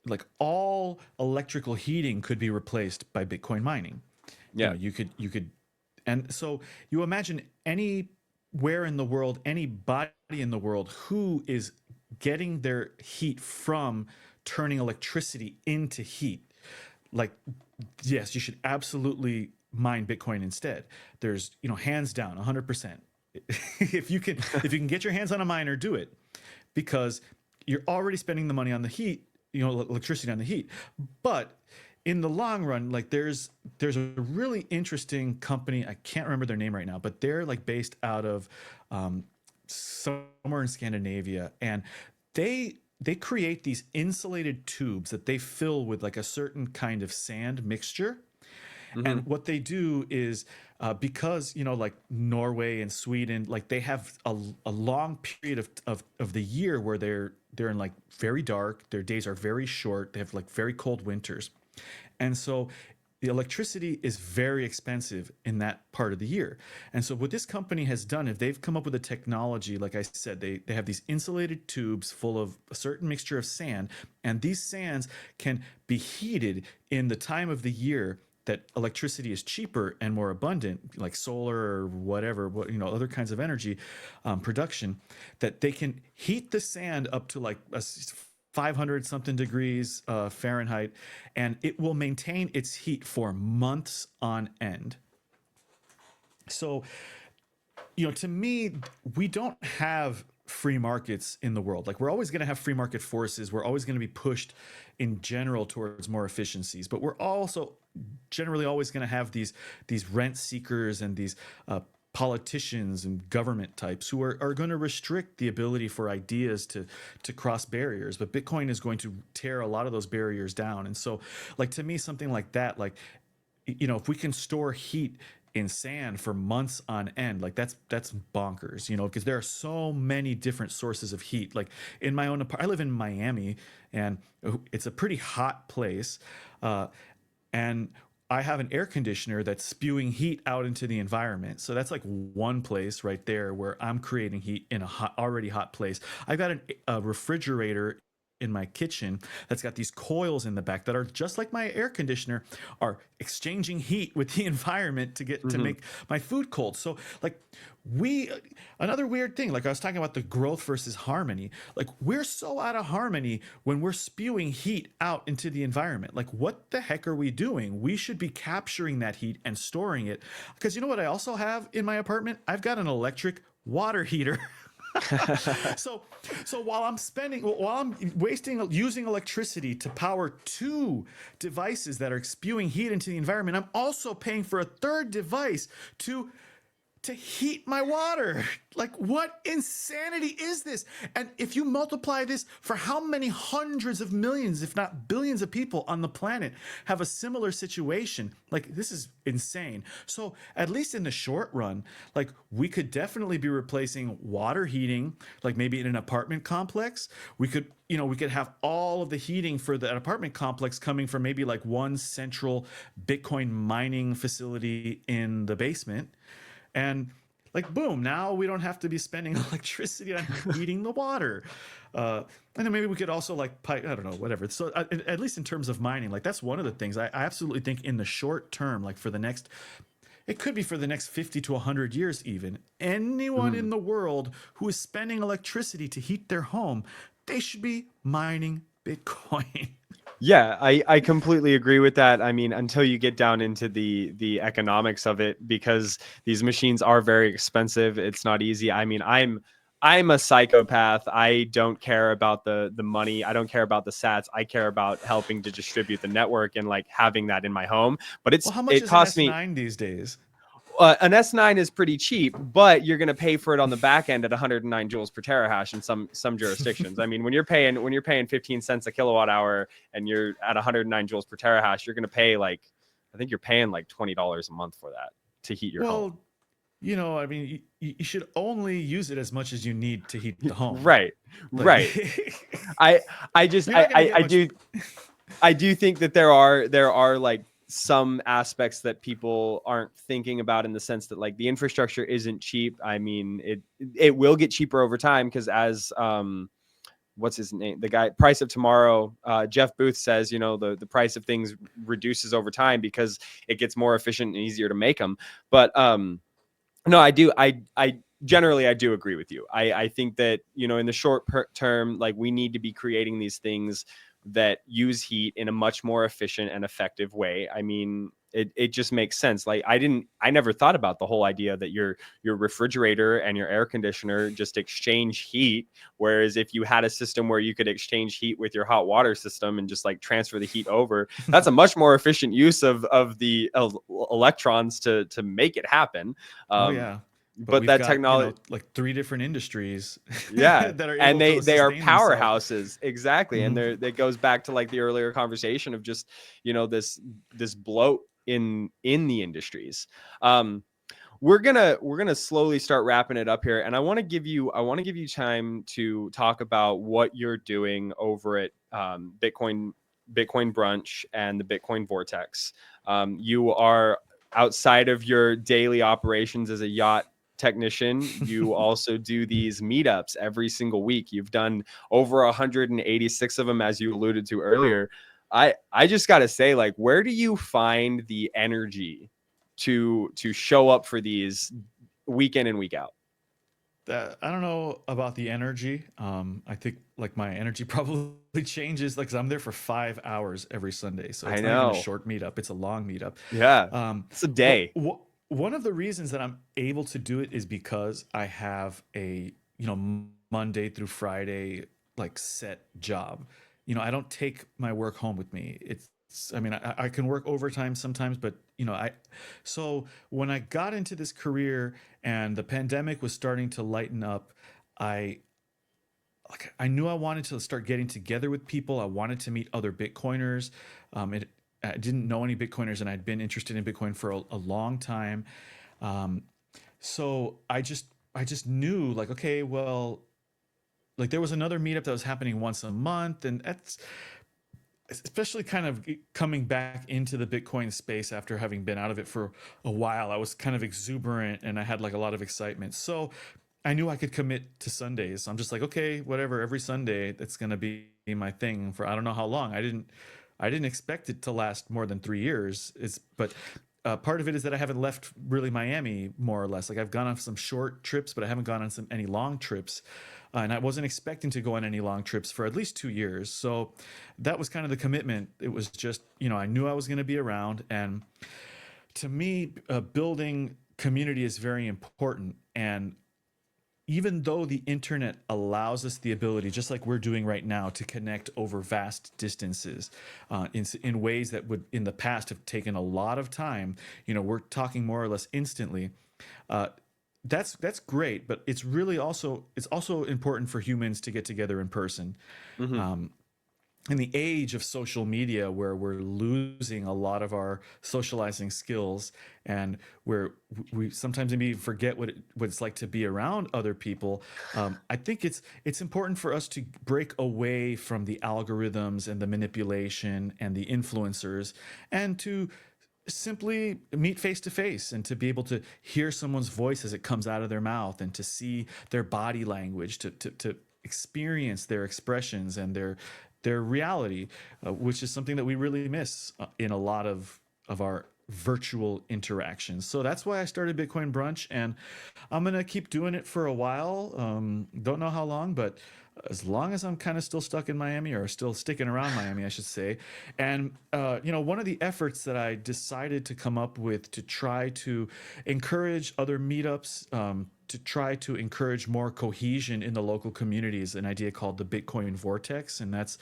like all electrical heating could be replaced by Bitcoin mining. Yeah. You could, and so you imagine anywhere in the world, anybody in the world who is getting their heat from turning electricity into heat. Like, yes, you should absolutely mine Bitcoin instead. There's, hands down, 100%. If you can get your hands on a miner, do it, because you're already spending the money on the heat, electricity on the heat. But in the long run, like there's a really interesting company. I can't remember their name right now, but they're like based out of somewhere in Scandinavia, and they create these insulated tubes that they fill with like a certain kind of sand mixture. Mm-hmm. And what they do is because like Norway and Sweden, like they have a long period of the year where they're in like very dark. Their days are very short. They have like very cold winters, and so the electricity is very expensive in that part of the year. And so what this company has done is they've come up with a technology. Like I said, they have these insulated tubes full of a certain mixture of sand, and these sands can be heated in the time of the year that electricity is cheaper and more abundant, like solar or whatever, other kinds of energy production, that they can heat the sand up to like 500 something degrees Fahrenheit, and it will maintain its heat for months on end. So, to me, we don't have free markets in the world. Like we're always going to have free market forces. We're always going to be pushed in general towards more efficiencies, but we're also generally always going to have these rent seekers and these politicians and government types who are going to restrict the ability for ideas to cross barriers. But Bitcoin is going to tear a lot of those barriers down. And so, like to me, something like that, like if we can store heat in sand for months on end, like that's bonkers, because there are so many different sources of heat. Like in my own I live in Miami, and it's a pretty hot place, and I have an air conditioner that's spewing heat out into the environment. So that's like one place right there where I'm creating heat in a already hot place. I've got a refrigerator in my kitchen that's got these coils in the back that are just like my air conditioner, are exchanging heat with the environment to get to make my food cold. So like another weird thing, like I was talking about the growth versus harmony, like we're so out of harmony when we're spewing heat out into the environment. Like what the heck are we doing? We should be capturing that heat and storing it, because you know what I also have in my apartment? I've got an electric water heater. so while I'm using electricity to power two devices that are spewing heat into the environment, I'm also paying for a third device to heat my water. Like, what insanity is this? And if you multiply this for how many hundreds of millions, if not billions of people on the planet have a similar situation, like this is insane. So at least in the short run, like we could definitely be replacing water heating, like maybe in an apartment complex. We could have all of the heating for that apartment complex coming from maybe like one central Bitcoin mining facility in the basement. And like boom, now we don't have to be spending electricity on heating the water. And then maybe we could also like pipe, I don't know, whatever. So at least in terms of mining, like that's one of the things I absolutely think in the short term, like for the next, it could be for the next 50 to 100 years even, anyone Mhm. in the world who is spending electricity to heat their home, they should be mining Bitcoin. Yeah, I completely agree with that. I mean, until you get down into the economics of it, because these machines are very expensive. It's not easy. I mean, I'm a psychopath. I don't care about the money. I don't care about the sats. I care about helping to distribute the network and like having that in my home. But Well, how much it is an costs me S9 these days? an S9 is pretty cheap, but you're going to pay for it on the back end at 109 joules per terahash in some jurisdictions. I mean, when you're paying 15 cents a kilowatt hour and you're at 109 joules per terahash, you're going to pay like, I think you're paying like $20 a month for that to heat your home. Well, you know, I mean, you should only use it as much as you need to heat the home. Right, Like, right. I I just you're not gonna get I much. do think that there are like some aspects that people aren't thinking about in the sense that like the infrastructure isn't cheap. I mean, it will get cheaper over time because as what's his name, the guy price of tomorrow, Jeff Booth says, you know, the price of things reduces over time because it gets more efficient and easier to make them. But no, I generally I do agree with you. I think that, you know, in the term, like we need to be creating these things that use heat in a much more efficient and effective way. I mean, it just makes sense. Like I never thought about the whole idea that your refrigerator and your air conditioner just exchange heat. Whereas if you had a system where you could exchange heat with your hot water system and just like transfer the heat over, that's a much more efficient use of the electrons to make it happen. Oh Um, yeah, but but we've that got, you technology, know, like three different industries yeah, that are and able to they are sustain themselves. powerhouses, exactly, and Mhm. there that goes back to like the earlier conversation of just, you know, this bloat in the industries. Um, we're gonna slowly start wrapping it up here, and I want to give you time to talk about what you're doing over at Bitcoin Brunch and the Bitcoin Vortex. You are outside of your daily operations as a yacht technician. You also do these meetups every single week. You've done over 186 of them, as you alluded to earlier. I just got to say, like, where do you find the energy to show up for these week in and week out? That I don't know about the energy. I think like my energy probably changes, like 'cause I'm there for 5 hours every Sunday, so I it's not even a know. short meetup; it's a long meetup. Yeah. It's a But day. one of the reasons that I'm able to do it is because I have a, you know, Monday through Friday like set job. You know, I don't take my work home with me. I mean, I can work overtime sometimes, but you know, so when I got into this career and the pandemic was starting to lighten up, I I knew I wanted to start getting together with people. I wanted to meet other Bitcoiners. I didn't know any Bitcoiners, and I'd been interested in Bitcoin for a long time. Um, so I just knew like, okay, well, like there was another meetup that was happening once a month, and that's especially kind of coming back into the Bitcoin space after having been out of it for a while. I was kind of exuberant and I had like a lot of excitement. So I knew I could commit to Sundays. So I'm just like, okay, whatever, every Sunday that's going to be my thing for I don't know how long. I didn't expect it to last more than 3 years. But part of it is that I haven't left really Miami more or less. Like I've gone on some short trips, but I haven't gone on any long trips. And I wasn't expecting to go on any long trips for at least 2 years. So that was kind of the commitment. It was just, you know, I knew I was going to be around. And to me, building community is very important. And even though the internet allows us the ability, just like we're doing right now, to connect over vast distances in ways that would in the past have taken a lot of time, you know, we're talking more or less instantly. Uh, that's great, but it's also important for humans to get together in person. Hmm. Um, in the age of social media where we're losing a lot of our socializing skills and where we sometimes maybe forget what it's like to be around other people, I think it's important for us to break away from the algorithms and the manipulation and the influencers and to simply meet face to face and to be able to hear someone's voice as it comes out of their mouth and to see their body language, to experience their expressions and their reality, which is something that we really miss in a lot of our virtual interactions. So that's why I started Bitcoin Brunch, and I'm gonna keep doing it for a while. Don't know how long, but as long as I'm kind of still stuck in Miami, or still sticking around Miami, I should say. And one of the efforts that I decided to come up with to try to encourage other meetups, to try to encourage more cohesion in the local community, is an idea called the Bitcoin Vortex, and that's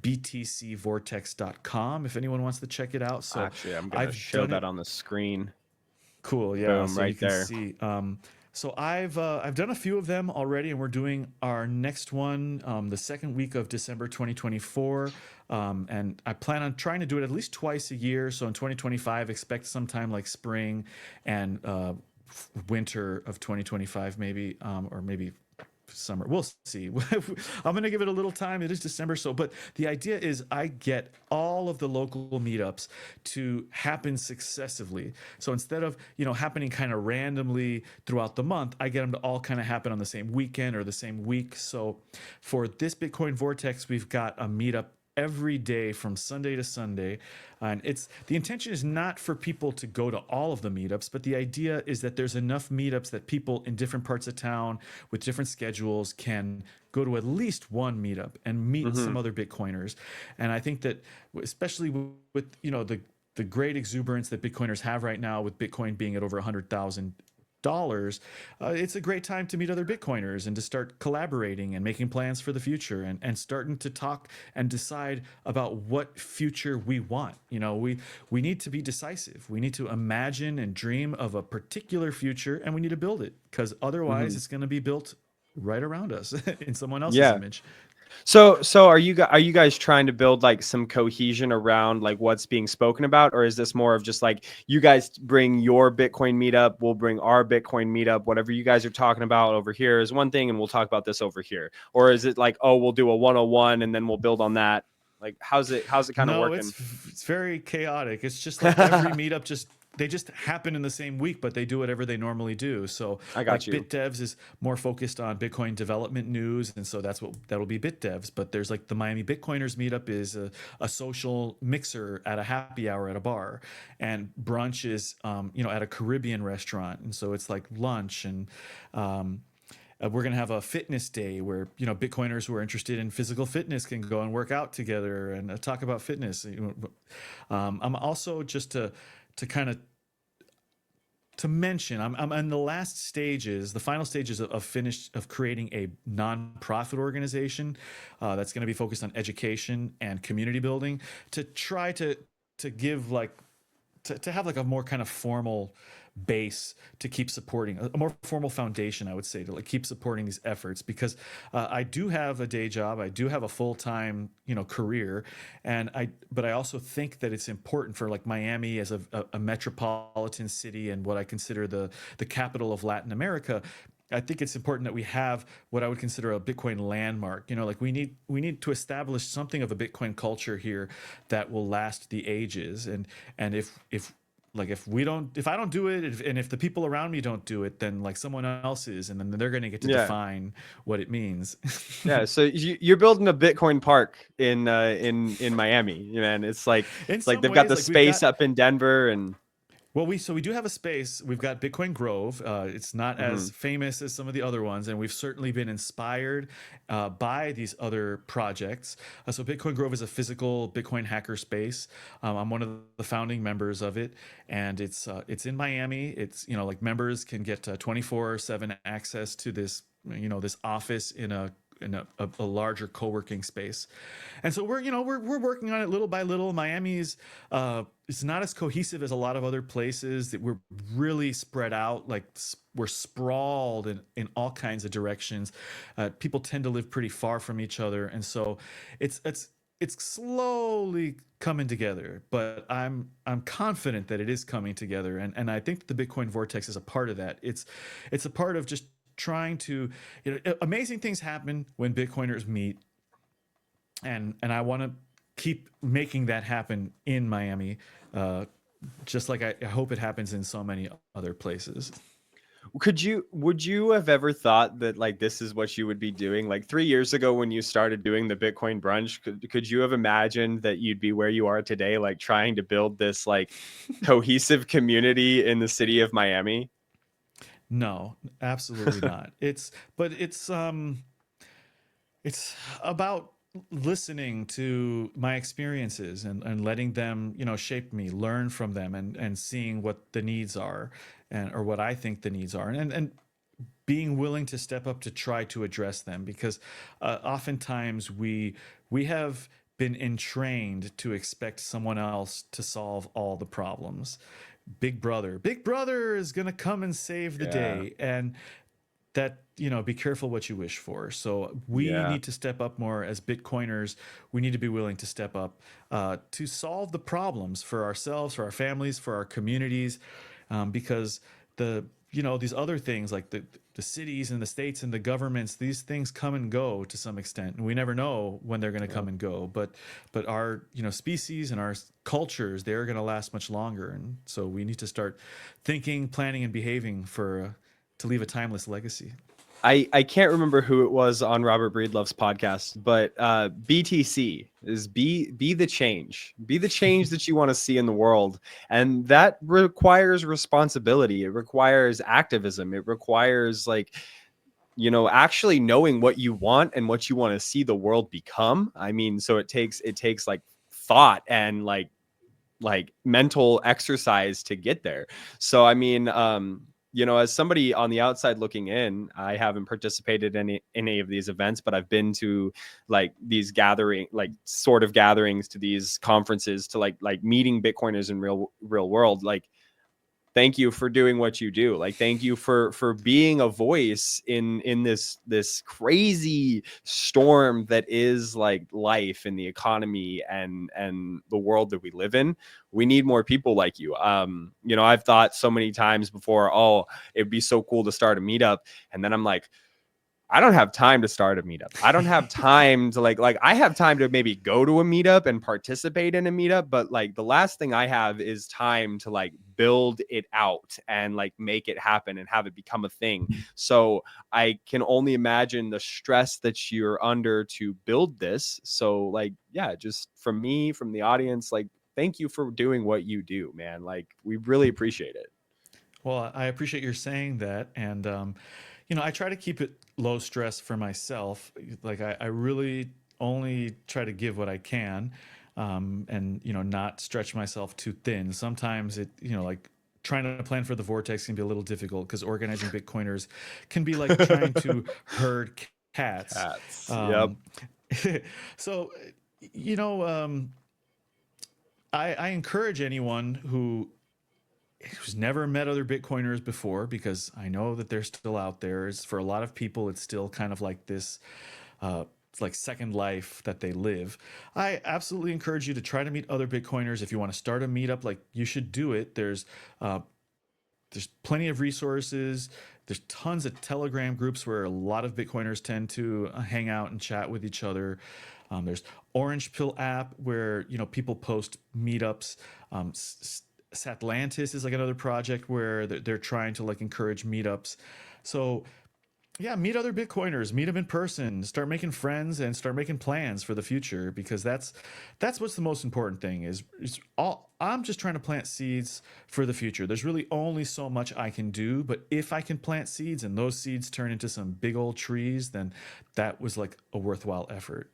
btcvortex.com if anyone wants to check it out. So Actually, I'm gonna I've show done that it. on the screen. Cool, yeah. Boom, So you right can there. see. So I've done a few of them already, and we're doing our next one the second week of December 2024. And I plan on trying to do it at least twice a year. So in 2025, expect sometime like spring and winter of 2025, maybe, or maybe summer. We'll see. I'm going to give it a little time. It is December. So, but the idea is I get all of the local meetups to happen successively. So instead of, happening kind of randomly throughout the month, I get them to all kind of happen on the same weekend or the same week. So for this Bitcoin Vortex, we've got a meetup every day from Sunday to Sunday. And it's the intention is not for people to go to all of the meetups, but the idea is that there's enough meetups that people in different parts of town with different schedules can go to at least one meetup and meet Mm-hmm. some other Bitcoiners. And I think that especially with the great exuberance that Bitcoiners have right now, with Bitcoin being at over $100,000, it's a great time to meet other Bitcoiners and to start collaborating and making plans for the future, and starting to talk and decide about what future we want. We need to be decisive. We need to imagine and dream of a particular future, and we need to build it, because otherwise Mm-hmm. it's going to be built right around us in someone else's Yeah. image. So are you guys trying to build like some cohesion around like what's being spoken about, or is this more of just like you guys bring your Bitcoin meetup, we'll bring our Bitcoin meetup, whatever you guys are talking about over here is one thing, and we'll talk about this over here, or is it like, oh, we'll do a 101 and then we'll build on that? Like how's it kind of No, working? it's very chaotic. It's just like every meetup they just happen in the same week, but they do whatever they normally do. So I got like you. BitDevs is more focused on Bitcoin development news, and so that'll be BitDevs. But there's like the Miami Bitcoiners meetup is a social mixer at a happy hour at a bar, and brunch is at a Caribbean restaurant, and so it's like lunch. And we're going to have a fitness day where Bitcoiners who are interested in physical fitness can go and work out together and talk about fitness. I'm also just to kind of to mention, I'm in the last stages, the final stages of creating a nonprofit organization that's going to be focused on education and community building, to try to give like to have like a more kind of formal base to keep supporting, a more formal foundation, I would say, to like keep supporting these efforts, because I do have a day job, I do have a full-time career, but I also think that it's important for like Miami as a metropolitan city and what I consider the capital of Latin America. I think it's important that we have what I would consider a Bitcoin landmark. Like we need to establish something of a Bitcoin culture here that will last the ages. And if I don't do it, and if the people around me don't do it, then like someone else is, and then they're going to get to Yeah. define what it means. Yeah, so you're building a Bitcoin park in Miami, man. In It's like some they've got ways, the like we've space got up in Denver, and Well, we do have a space. We've got Bitcoin Grove. It's not as mhm. famous as some of the other ones, and we've certainly been inspired by these other projects. So Bitcoin Grove is a physical Bitcoin hacker space. I'm one of the founding members of it, and it's in Miami. It's like members can get 24/7 access to this office in a larger co-working space. And so we're working on it little by little. Miami's it's not as cohesive as a lot of other places. That we're really spread out, like we're sprawled in all kinds of directions. People tend to live pretty far from each other, and so it's slowly coming together, but I'm confident that it is coming together, and I think that the Bitcoin Vortex is a part of that. It's a part of just trying to, amazing things happen when Bitcoiners meet, and I want to keep making that happen in Miami. just like I hope it happens in so many other places. Would you have ever thought that like this is what you would be doing like 3 years ago when you started doing the Bitcoin brunch? Could you have imagined that you'd be where you are today, like trying to build this like cohesive community in the city of Miami? No, absolutely not. But it's about listening to my experiences and letting them, shape me, learn from them, and seeing what the needs are, and or what I think the needs are, and being willing to step up to try to address them, because oftentimes we have been entrained to expect someone else to solve all the problems. Big brother is going to come and save the Yeah. day, and that, be careful what you wish for. So we Yeah. need to step up more as Bitcoiners. We need to be willing to step up to solve the problems for ourselves, for our families, for our communities, because these other things like the cities and the states and the governments, these things come and go to some extent, and we never know when they're going to Yeah. come and go. But our species and our cultures, they're going to last much longer, and so we need to start thinking, planning, and behaving for to leave a timeless legacy. I can't remember who it was on Robert Breedlove's podcast, but BTC is be the change. Be the change that you want to see in the world. And that requires responsibility. It requires activism. It requires like, actually knowing what you want and what you want to see the world become. I mean, so it takes like thought and like mental exercise to get there. So I mean, as somebody on the outside looking in, I haven't participated in any of these events, but I've been to like these like sort of gatherings, to these conferences, to like meeting Bitcoiners in real world. Like, thank you for doing what you do. Like, thank you for being a voice in this crazy storm that is like life and the economy and the world that we live in. We need more people like you. I've thought so many times before, oh, it'd be so cool to start a meetup, and then I'm like, I don't have time to start a meetup. I don't have time to like I have time to maybe go to a meetup and participate in a meetup, but like the last thing I have is time to like build it out and like make it happen and have it become a thing. So I can only imagine the stress that you're under to build this. So like, yeah, just from me, from the audience, like thank you for doing what you do, man. Like we really appreciate it. Well, I appreciate your saying that, and I try to keep it low stress for myself. Like I really only try to give what I can, and not stretch myself too thin. Sometimes like trying to plan for the vortex can be a little difficult because organizing Bitcoiners can be like trying to herd cats. Cats. Yep. Um, so, you know, um, I encourage anyone who's never met other Bitcoiners before, because I know that they're still out there. For a lot of people, it's still kind of like this, like second life that they live. I absolutely encourage you to try to meet other Bitcoiners. If you want to start a meetup, like you should do it. There's plenty of resources. There's tons of Telegram groups where a lot of Bitcoiners tend to hang out and chat with each other. There's Orange Pill app where people post meetups. Satlantis is like another project where they're trying to like encourage meetups. So yeah, meet other Bitcoiners, meet them in person, start making friends, and start making plans for the future, because that's what's the most important thing. Is all I'm just trying to plant seeds for the future. There's really only so much I can do, but if I can plant seeds and those seeds turn into some big old trees, then that was like a worthwhile effort.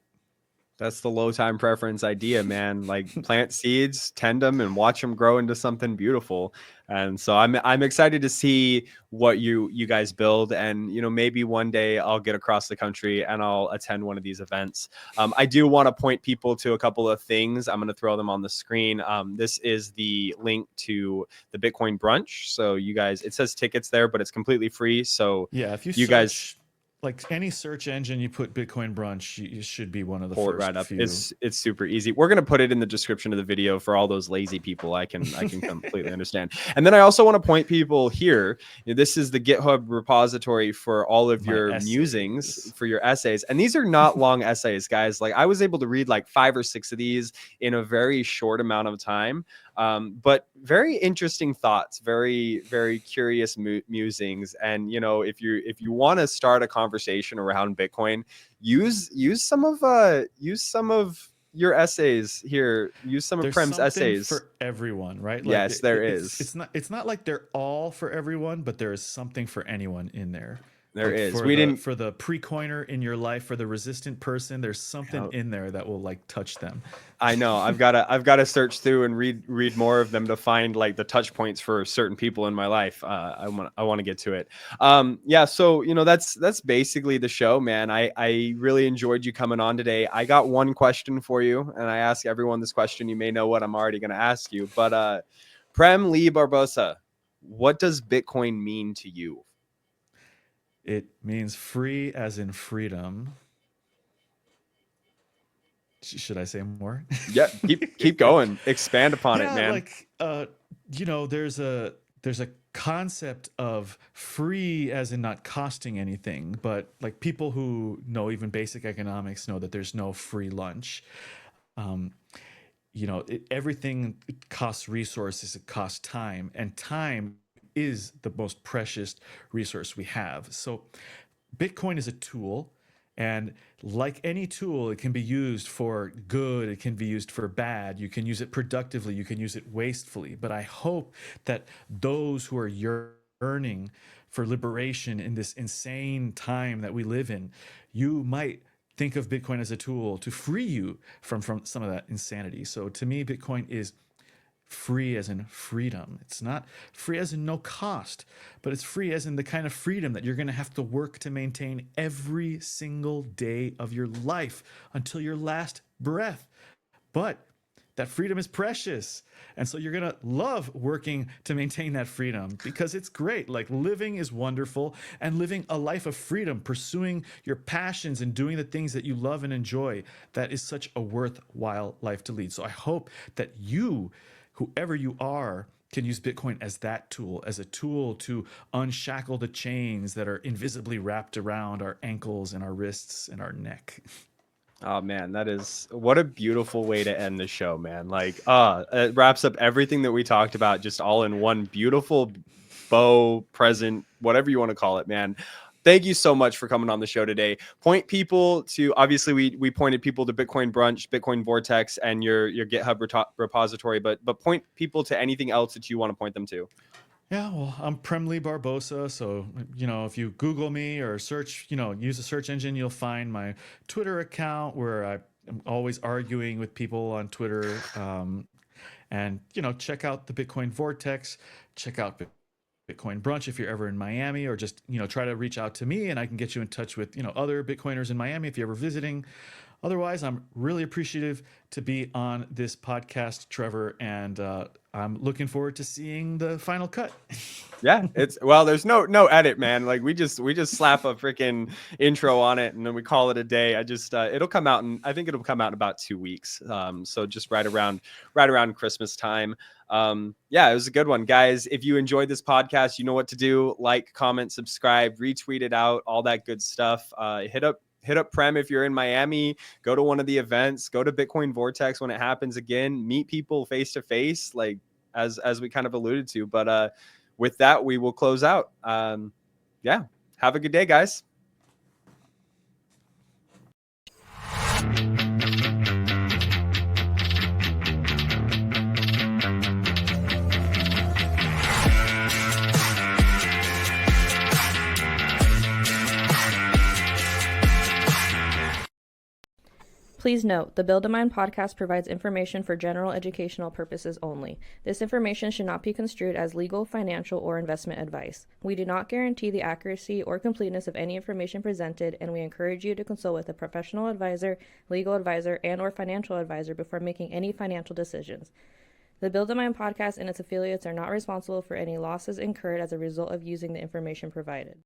That's the low time preference idea, man. Like plant seeds, tend them, and watch them grow into something beautiful. And so I'm excited to see what you guys build. And maybe one day I'll get across the country and I'll attend one of these events. I do want to point people to a couple of things. I'm going to throw them on the screen. This is the link to the Bitcoin Brunch. So you guys, it says tickets there, but it's completely free. So Yeah, if you you guys search like any search engine, you put Bitcoin Brunch, you should be one of the pull it right first up. few. It's super easy. We're gonna put it in the description of the video for all those lazy people. I can completely understand. And then I also want to point people here. This is the GitHub repository for all of My your musings, essays. for your essays. And these are not long essays, guys. Like I was able to read like 5 or 6 of these in a very short amount of time. But very interesting thoughts, very, very curious musings. And, you know, if you want to start a conversation around Bitcoin, use some of your essays here. Use some of There's Prem's something essays. for everyone, right? Like Yes, there is. it's not like they're all for everyone, but there is something for anyone in there. There Like is. for We the didn't. for the pre-coiner in your life, for the resistant person, there's something Oh, in there that will like touch them. I know. I've got to search through and read more of them to find like the touch points for certain people in my life. I want to get to it. Yeah. So you know that's basically the show, man. I really enjoyed you coming on today. I got one question for you, and I ask everyone this question. You may know what I'm already going to ask you, but Prem Lee Barbosa, what does Bitcoin mean to you? It means free as in freedom. Should I say more? Yeah. Keep going. Expand upon it, Yeah, man. like there's a concept of free as in not costing anything, but like people who know even basic economics know that there's no free lunch. Um, everything costs resources, it costs time, and time is the most precious resource we have. So Bitcoin is a tool, and like any tool, it can be used for good, it can be used for bad. You can use it productively, you can use it wastefully. But I hope that those who are yearning for liberation in this insane time that we live in, you might think of Bitcoin as a tool to free you from some of that insanity. So to me, Bitcoin is free as in freedom. It's not free as in no cost, but it's free as in the kind of freedom that you're going to have to work to maintain every single day of your life until your last breath. But that freedom is precious. And so you're going to love working to maintain that freedom because it's great. Like living is wonderful, and living a life of freedom, pursuing your passions and doing the things that you love and enjoy, that is such a worthwhile life to lead. So I hope that you, whoever you are, can use Bitcoin as that tool, as a tool to unshackle the chains that are invisibly wrapped around our ankles and our wrists and our neck. Oh man, that is what a beautiful way to end the show, man. Like, it wraps up everything that we talked about just all in one beautiful bow present, whatever you want to call it, man. Thank you so much for coming on the show today. Point people to obviously we pointed people to Bitcoin Brunch, Bitcoin Vortex, and your GitHub repository, but point people to anything else that you want to point them to. Yeah, well, I'm Prem Lee Barbosa. So, if you Google me or search, use a search engine, you'll find my Twitter account where I'm always arguing with people on Twitter. And, check out the Bitcoin Vortex, check out Bitcoin Brunch if you're ever in Miami, or just, try to reach out to me and I can get you in touch with, other Bitcoiners in Miami if you're ever visiting. Otherwise, I'm really appreciative to be on this podcast, Trevor, and I'm looking forward to seeing the final cut. Yeah, there's no edit, man. Like we just slap a freaking intro on it and then we call it a day. I just it'll come out I think it'll come out in about 2 weeks. So just right around Christmas time. Yeah, it was a good one, guys. If you enjoyed this podcast, you know what to do. Like, comment, subscribe, retweet it out, all that good stuff. Hit up Prem if you're in Miami. Go to one of the events. Go to Bitcoin Vortex when it happens again. Meet people face to face, like as we kind of alluded to. But with that, we will close out. Yeah, have a good day, guys. Please note, the Build a Mind podcast provides information for general educational purposes only. This information should not be construed as legal, financial, or investment advice. We do not guarantee the accuracy or completeness of any information presented, and we encourage you to consult with a professional advisor, legal advisor, and/or financial advisor before making any financial decisions. The Build a Mind podcast and its affiliates are not responsible for any losses incurred as a result of using the information provided.